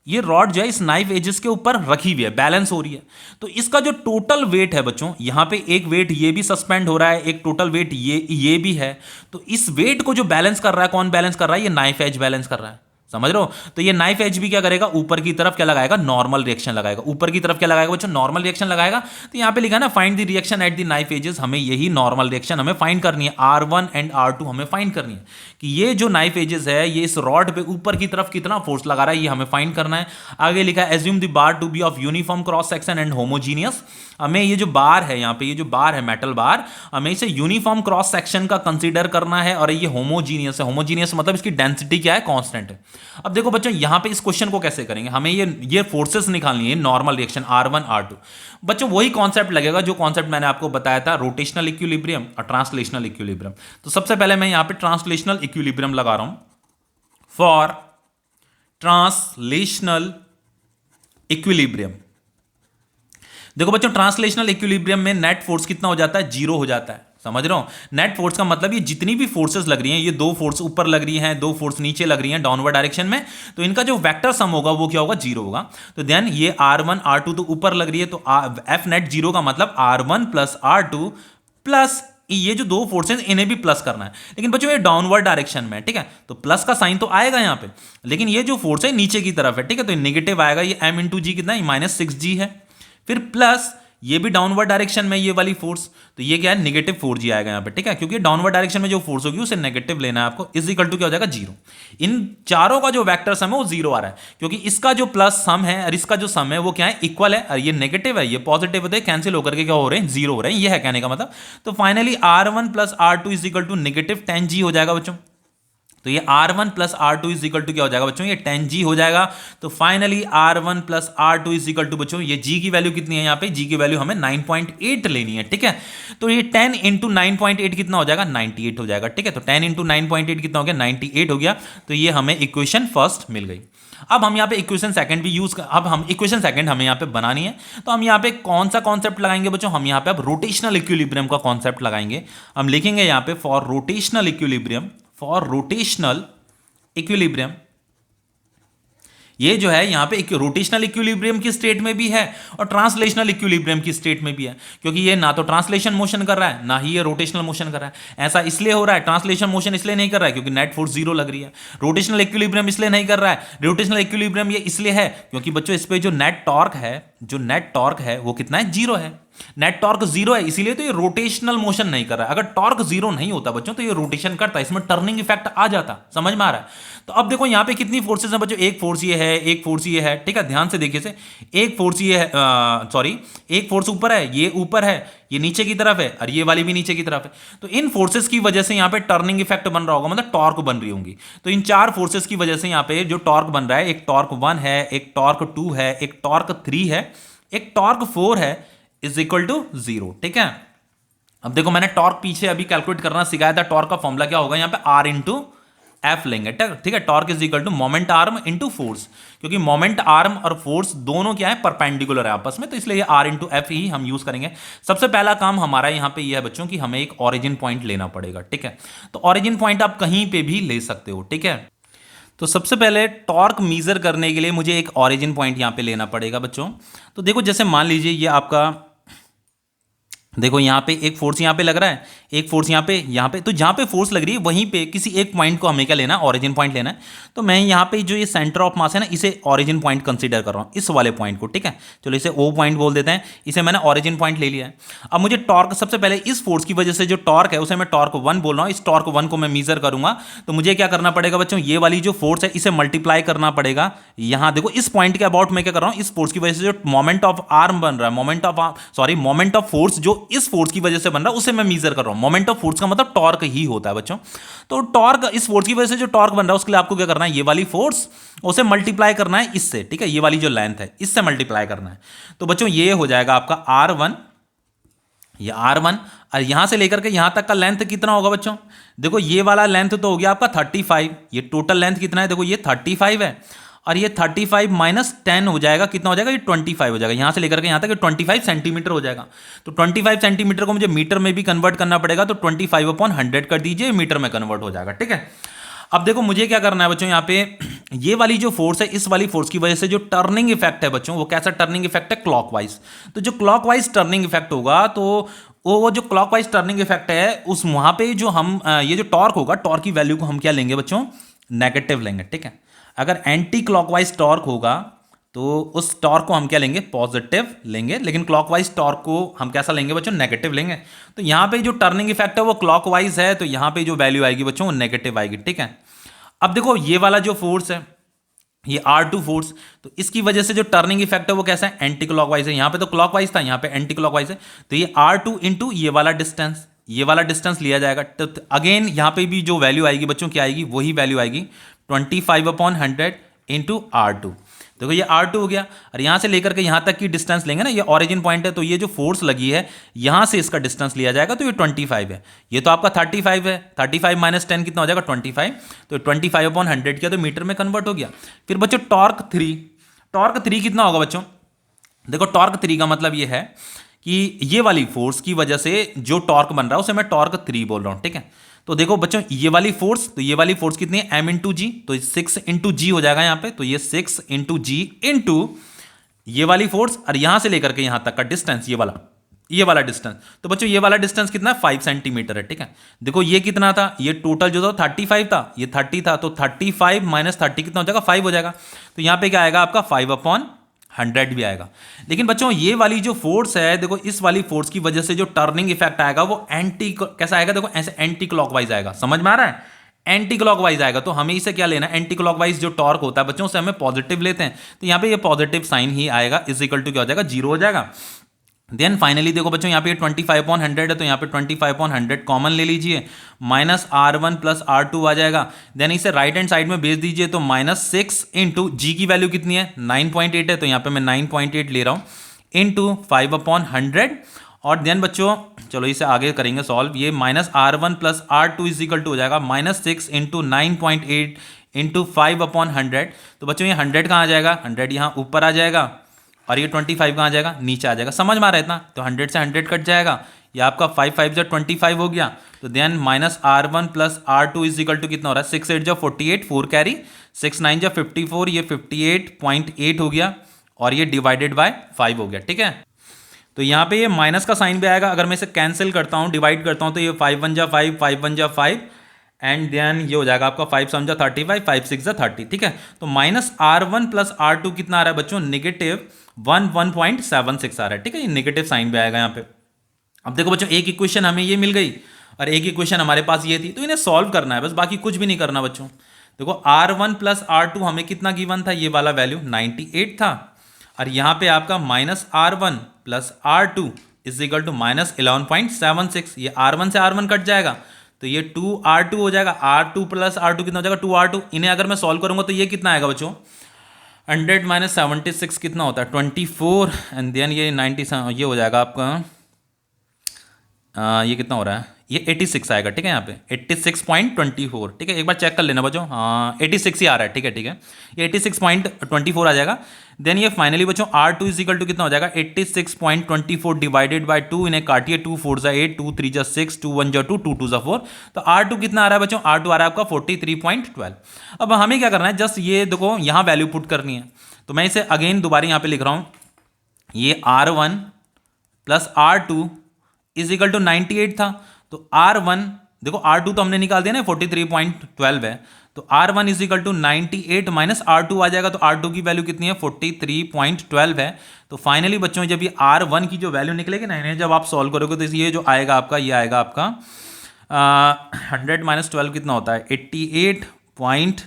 ये रॉड जो है इस नाइफ एजेस के ऊपर रखी हुई है, बैलेंस हो रही है। तो इसका जो टोटल वेट है बच्चों, यहां पे एक वेट ये भी सस्पेंड हो रहा है, एक टोटल वेट ये भी है। तो इस वेट को जो बैलेंस कर रहा है, कौन बैलेंस कर रहा है, ये नाइफ एज बैलेंस कर रहा है। समझ रहे हो? तो ये नाइफ एज भी क्या करेगा, ऊपर की तरफ क्या लगाएगा, नॉर्मल रिएक्शन लगाएगा। ऊपर की तरफ क्या लगाएगा बच्चों, नॉर्मल रिएक्शन लगाएगा। तो यहां पे लिखा ना find the reaction at the knife edges, हमें यही नॉर्मल रिएक्शन हमें फाइंड करनी है। R1 एंड R2 हमें फाइंड करनी है कि ये जो नाइफ एजेस है ये इस रॉड पे ऊपर की तरफ कितना फोर्स लगा रहा है, ये हमें फाइंड करना है। आगे लिखा है assume the bar to be of uniform cross section and homogeneous. हमें ये जो बार है, यहाँ पे ये जो बार है मेटल बार, हमें इसे यूनिफॉर्म क्रॉस सेक्शन का कंसीडर करना है और ये होमोजीनियस है। होमोजीनियस मतलब इसकी डेंसिटी क्या है, कांस्टेंट है। अब देखो बच्चों यहां पे इस क्वेश्चन को कैसे करेंगे, हमें ये फोर्सेस निकालनी है, नॉर्मल रिएक्शन R1 R2। बच्चों वही कॉन्सेप्ट लगेगा जो कॉन्सेप्ट मैंने आपको बताया था, रोटेशनल इक्विलिब्रियम और ट्रांसलेशनल इक्विलिब्रियम। तो सबसे पहले मैं यहां पे ट्रांसलेशनल इक्विलिब्रियम लगा रहा हूं। फॉर ट्रांसलेशनल इक्विलिब्रियम, देखो बच्चों ट्रांसलेशनल इक्विलिब्रियम में नेट फोर्स कितना हो जाता है, जीरो हो जाता है। समझ रहे हो, नेट फोर्स का मतलब ये जितनी भी फोर्सेस लग रही हैं, ये दो फोर्स ऊपर लग रही हैं, दो फोर्स नीचे लग रही हैं डाउनवर्ड डायरेक्शन में, तो इनका जो वेक्टर सम होगा वो क्या होगा, जीरो होगा। तो देन ये R1 R2 तो ऊपर लग रही है, तो एफ नेट जीरो का मतलब R1 प्लस R2 प्लस ये जो दो फोर्सेस इन्हें भी प्लस करना है, लेकिन बच्चों ये डाउनवर्ड डायरेक्शन में, ठीक है, तो प्लस का साइन तो आएगा यहाँ पे, लेकिन ये जो फोर्स है नीचे की तरफ है, ठीक है, तो नेगेटिव आएगा। ये m इंटू जी कितना है, -6g है। फिर प्लस ये भी डाउनवर्ड डायरेक्शन में ये वाली फोर्स, तो ये क्या है, -4g आएगा यहाँ पे, ठीक है, क्योंकि डाउनवर्ड डायरेक्शन में जो फोर्स होगी उसे नेगेटिव लेना है आपको। इज इक्वल टू क्या हो जाएगा, जीरो। इन चारों का जो वेक्टर सम है वो जीरो आ रहा है, क्योंकि इसका जो प्लस सम है और इसका जो सम है वो क्या है, इक्वल है, और ये नेगेटिव है, ये पॉजिटिव होते हैं, कैंसिल होकर के क्या हो रहे हैं, जीरो हो रहे हैं, ये है कहने का मतलब। तो finally R1 plus R2 is equal to -10g हो जाएगा बच्चों। तो ये R1 plus R2 is equal to क्या हो जाएगा बच्चों, ये 10g हो जाएगा। तो finally R1 plus R2 is equal to बच्चों, ये g की वैल्यू कितनी है, यहाँ पे g की वैल्यू हमें 9.8 लेनी है, ठीक है। तो ये 10 इंटू 9.8 कितना हो जाएगा, 98 हो जाएगा, ठीक है। तो 10 इंटू 9.8 कितना हो गया, 98 हो गया। तो ये हमें इक्वेशन फर्स्ट मिल गई। अब हम यहाँ पे इक्वेशन सेकंड भी यूज कर, अब हम इक्वेशन सेकंड हमें यहाँ पे बनानी है, तो हम यहाँ पे कौन सा कॉन्सेप्ट लगाएंगे बच्चों, हम यहाँ पे अब रोटेशनल इक्विलिब्रियम का कॉन्सेप्ट लगाएंगे। हम लिखेंगे यहाँ पे for rotational equilibrium, for rotational equilibrium, ये जो है यहां पे रोटेशनल इक्विलिब्रियम की स्टेट में भी है और ट्रांसलेशनल इक्विलिब्रियम की स्टेट में भी है, क्योंकि ये ना तो ट्रांसलेशन मोशन कर रहा है ना ही ये रोटेशनल मोशन कर रहा है। ऐसा इसलिए हो रहा है, ट्रांसलेशन मोशन इसलिए नहीं कर रहा है क्योंकि नेट फोर्स जीरो लग रही है। रोटेशनल इक्विलिब्रियम इसलिए नहीं कर रहा है, रोटेशनल इक्विलिब्रियम ये इसलिए है क्योंकि बच्चों इस पे जो नेट टॉर्क है, जो नेट टॉर्क है वो कितना है, जीरो है। नेट टॉर्क जीरो है, इसीलिए तो ये रोटेशनल मोशन नहीं कर रहा है। अगर टॉर्क जीरो नहीं होता बच्चों तो ये रोटेशन करता, इसमें टर्निंग इफेक्ट आ जाता। समझ में आ रहा है। तो अब देखो यहाँ पे कितनी फोर्सेस हैं बच्चों, एक फोर्स ये है, एक फोर्स ये है, ठीक है, ध्यान से देखिए से, एक फोर्स ये है, सॉरी, एक फोर्स ऊपर है, ये ऊपर है, ये नीचे की तरफ है, और ये वाली भी नीचे की तरफ है। तो इन फोर्सेस की वजह से यहाँ पे टर्निंग इफेक्ट बन रहा होगा, मतलब टॉर्क बन रही होंगी। तो इन चार फोर्सेस की वजह से यहाँ पे जो टॉर्क बन रहा है, एक टॉर्क 1 है, एक टॉर्क 2 है, एक टॉर्क 3 है, एक टॉर्क 4 है, इज इक्वल टू 0, ठीक है। अब देखो मैंने टॉर्क पीछे अभी कैलकुलेट करना सिखाया था, टॉर्क का फॉर्मूला क्या होगा, यहाँ पे R इंटू एफ लेंगे, ठीक है। Torque is equal to moment arm into force, क्योंकि मोमेंट आर्म और फोर्स दोनों क्या है, परपेंडिकुलर है आपस में, तो इसलिए ये R इंटू एफ ही हम यूज करेंगे। सबसे पहला काम हमारा यहाँ पे यह है बच्चों कि हमें एक ऑरिजिन पॉइंट लेना पड़ेगा, ठीक है। तो ऑरिजिन पॉइंट आप कहीं पे भी ले सकते हो, ठीक है। तो सबसे पहले टॉर्क मीजर करने के लिए मुझे एक ऑरिजिन पॉइंट यहाँ पे लेना पड़ेगा बच्चों। तो देखो जैसे मान लीजिए ये आपका, देखो यहाँ पे एक फोर्स यहाँ पे लग रहा है, एक फोर्स यहाँ पे, तो जहाँ पे फोर्स लग रही है वहीं पे किसी एक पॉइंट को हमें क्या लेना है, ऑरिजिन पॉइंट लेना है। तो मैं यहाँ पे जो ये सेंटर ऑफ मास है ना, इसे ऑरिजिन पॉइंट कंसीडर कर रहा हूँ, इस वाले पॉइंट को, ठीक है। चलो इसे ओ पॉइंट बोल देते हैं, इसे मैंने ऑरिजिन पॉइंट ले लिया है। अब मुझे टॉर्क, सबसे पहले इस फोर्स की वजह से जो टॉर्क है उसे मैं टॉर्क 1 बोल रहा हूँ, इस टॉर्क 1 को मैं मीजर करूंगा। तो मुझे क्या करना पड़ेगा बच्चों, ये वाली जो फोर्स है इसे मल्टीप्लाई करना पड़ेगा। यहाँ देखो इस पॉइंट के अबाउट मैं क्या कर रहा हूँ, इस फोर्स की वजह से जो मोमेंट ऑफ आर्म बन रहा है, मोमेंट ऑफ फोर्स जो इस फोर्स की वजह से बन रहा है उसे मैं मीजर कर रहा हूं। मोमेंट ऑफ फोर्स का मतलब टॉर्क ही होता है बच्चों। तो टॉर्क, इस फोर्स की वजह से जो टॉर्क बन रहा है उसके लिए आपको क्या करना है, ये वाली फोर्स उसे मल्टीप्लाई करना है इससे, ठीक है, ये वाली जो लेंथ है इससे मल्टीप्लाई करना है। तो बच्चों ये हो जाएगा आपका R1, ये R1, और यहां से लेकर के यहां तक का लेंथ कितना होगा बच्चों, देखो ये वाला लेंथ तो हो गया आपका 35, ये टोटल लेंथ कितना है, देखो ये 35 है, और ये 35 माइनस 10 हो जाएगा, कितना हो जाएगा, ये 25 हो जाएगा। यहां से लेकर के यहां तक 25 सेंटीमीटर हो जाएगा। तो 25 सेंटीमीटर को मुझे मीटर में भी कन्वर्ट करना पड़ेगा, तो 25/100 कर दीजिए, मीटर में कन्वर्ट हो जाएगा, ठीक है। अब देखो मुझे क्या करना है बच्चों, यहाँ पे ये वाली जो फोर्स है, इस वाली फोर्स की वजह से जो टर्निंग इफेक्ट है बच्चों, वो कैसा टर्निंग इफेक्ट है, क्लॉकवाइज। तो जो क्लॉकवाइज टर्निंग इफेक्ट होगा, तो वो जो क्लॉकवाइज टर्निंग इफेक्ट है, उस वहां पे जो हम ये जो टॉर्क होगा, टॉर्क की वैल्यू को हम क्या लेंगे बच्चों, नेगेटिव लेंगे, ठीक है। अगर एंटी क्लॉकवाइज टॉर्क होगा तो उस टॉर्क को हम क्या लेंगे, पॉजिटिव लेंगे, लेकिन क्लॉकवाइज टॉर्क को हम कैसा लेंगे बच्चों, नेगेटिव लेंगे। तो यहाँ पे जो टर्निंग इफेक्ट है वो क्लॉकवाइज है, तो यहाँ पे जो वैल्यू आएगी बच्चों वो नेगेटिव आएगी, ठीक है। अब देखो ये वाला जो फोर्स है, ये R2 फोर्स, तो इसकी वजह से जो टर्निंग इफेक्ट है वो कैसा है, एंटी क्लॉकवाइज है। यहाँ पे तो क्लॉकवाइज था, यहाँ पे एंटी क्लॉकवाइज है। तो ये R2 इंटू ये वाला डिस्टेंस लिया जाएगा। तो अगेन यहाँ पे भी जो वैल्यू आएगी बच्चों क्या आएगी, वही वैल्यू आएगी, 25/100 इंटू R2। देखो ये R2 हो गया, और यहाँ से लेकर के यहाँ तक की डिस्टेंस लेंगे ना, ये ओरिजिन पॉइंट है, तो ये जो फोर्स लगी है यहाँ से इसका डिस्टेंस लिया जाएगा, तो ये 25 है। ये तो आपका 35 है, 35 माइनस 10 कितना हो जाएगा 25, तो 25/100 किया तो मीटर में कन्वर्ट हो गया। फिर बच्चों टॉर्क 3 कितना होगा बच्चों? देखो टॉर्क 3 का मतलब ये है कि ये वाली फोर्स की वजह से जो टॉर्क बन रहा है उसे मैं टॉर्क 3 बोल रहा हूं, ठीक है। तो देखो बच्चों ये वाली फोर्स, तो ये वाली फोर्स कितनी है, m इंटू जी, तो 6 इंटू जी हो जाएगा यहाँ पे, तो ये 6 इंटू जी इंटू ये वाली फोर्स, और यहां से लेकर के यहां तक का डिस्टेंस ये वाला डिस्टेंस, तो बच्चों ये वाला डिस्टेंस कितना है 5 सेंटीमीटर है, ठीक है। देखो ये कितना था, ये टोटल जो था 35 था, ये 30 था, तो 35 माइनस 30 कितना हो जाएगा 5 हो जाएगा। तो यहां पे क्या आएगा आपका 5/100 भी आएगा। लेकिन बच्चों ये वाली जो फोर्स है, देखो इस वाली फोर्स की वजह से जो टर्निंग इफेक्ट आएगा वो कैसा आएगा, देखो ऐसे एंटी क्लॉकवाइज आएगा, समझ में आ रहा है, एंटी क्लॉकवाइज आएगा। तो हमें इसे क्या लेना है, एंटी क्लॉकवाइज जो टॉर्क होता है बच्चों, उसे हमें पॉजिटिव लेते हैं, तो यहाँ पे ये पॉजिटिव साइन ही आएगा, इज इक्वल टू क्या हो जाएगा 0 हो जाएगा। देन फाइनली देखो बच्चों यहाँ पे 25/100 है, तो यहाँ पे 25/100 कॉमन ले लीजिए, माइनस R1 प्लस R2 आ जाएगा। देन इसे राइट हैंड साइड में भेज दीजिए, तो -6 इंटू जी की वैल्यू कितनी है 9.8 है, तो यहाँ पे मैं 9.8 ले रहा हूँ, इंटू 5/100। और देन बच्चों चलो इसे आगे करेंगे सॉल्व, ये -R1 plus R2 is equal to हो जाएगा -6 इंटू 9.8 इंटू 5/100। तो बच्चों ये 100 कहाँ आ जाएगा, 100 यहाँ ऊपर आ जाएगा, और ये 25 कहाँ आ जाएगा, नीचे आ जाएगा। समझ में आ रहा है इतना, तो 100 से 100 कट जाएगा, ये आपका 5 5 जा 25 हो गया। तो then -R1 plus R2 is equal to कितना हो रहा है, 6 8 जा 48, 4 कैरी, 6 9 जा 54, ये 58.8 हो गया, और ये डिवाइडेड बाय 5 हो गया, ठीक है। तो यहाँ पे ये माइनस का साइन भी आएगा, अगर मैं इसे कैंसिल करता हूँ, डिवाइड करता हूँ, तो ये 5 1 जा 5, 5 1 जा 5, एंड देन ये हो जाएगा आपका 5 7 जा 35, 5 6 जा 30, ठीक है। तो -R1 प्लस R2 कितना आ रहा है बच्चों, -1.76 आ रहा है, ठीक है। ये नेगेटिव साइन भी आएगा यहाँ पे। अब देखो बच्चों एक इक्वेशन हमें ये मिल गई, और एक इक्वेशन हमारे पास ये थी, तो इन्हें सॉल्व करना है बस, बाकी कुछ भी नहीं करना बच्चों। देखो R1 प्लस R2 हमें कितना गिवन था, ये वाला वैल्यू 98 था, और यहाँ पे आपका -R1 plus R2 is equal to -11.76, ये R1 से R1 कट जाएगा, तो ये 2R2 हो जाएगा, R2 प्लस R2 कितना हो जाएगा 2R2। इन्हें अगर मैं सॉल्व करूंगा तो ये कितना आएगा बच्चों, 100 माइनस 76 कितना होता है 24, एंड देन ये 90 ये हो जाएगा आपका ये कितना हो रहा है, ये 86 आएगा, ठीक है। यहाँ पे 86.24, ठीक है, एक बार चेक कर लेना बच्चों, हाँ 86 ही आ रहा है, ठीक है ठीक है, ये 86.24 आ जाएगा। देन ये फाइनली बच्चों R2 इज इक्वल टू कितना हो जाएगा 86.24 डिवाइडेड बाय 2, इन्हें काटिए, 2 4 जा 8, 2 3 जा 6, 2 1 जा 2, 2 2 जा 4, तो R2 कितना आ रहा है बच्चों, R2 आ रहा है आपका 43.12। अब हमें क्या करना है, जस्ट ये देखो यहाँ वैल्यू पुट करनी है, तो मैं इसे अगेन दोबारा यहाँ पे लिख रहा हूँ, ये R1 plus R2 is equal to 98 था, तो R1 देखो R2 तो हमने निकाल दिया ना 43.12 है, तो R1 is equal to 98 minus R2 आ जाएगा, तो R2 की वैल्यू कितनी है 43.12 है। तो फाइनली बच्चों जब ये R1 की जो वैल्यू निकलेगी ना, इन्हें जब आप सॉल्व करोगे तो ये जो आएगा आपका, ये आएगा आपका 100 माइनस 12 कितना होता है 88 पॉइंट,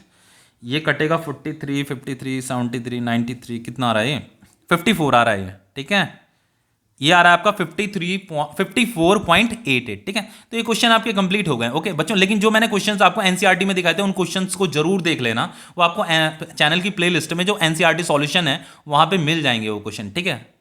ये कटेगा 43 53 73 93 कितना आ रहा है ये 54 आ रहा है ये, ठीक है, ये आ रहा है आपका 54.88, ठीक है। तो ये क्वेश्चन आपके कंप्लीट हो गए, ओके बच्चों। लेकिन जो मैंने क्वेश्चंस आपको एनसीईआरटी में दिखाए थे उन क्वेश्चंस को जरूर देख लेना, वो आपको चैनल की प्लेलिस्ट में जो एनसीईआरटी सॉल्यूशन है वहां पे मिल जाएंगे वो क्वेश्चन, ठीक है।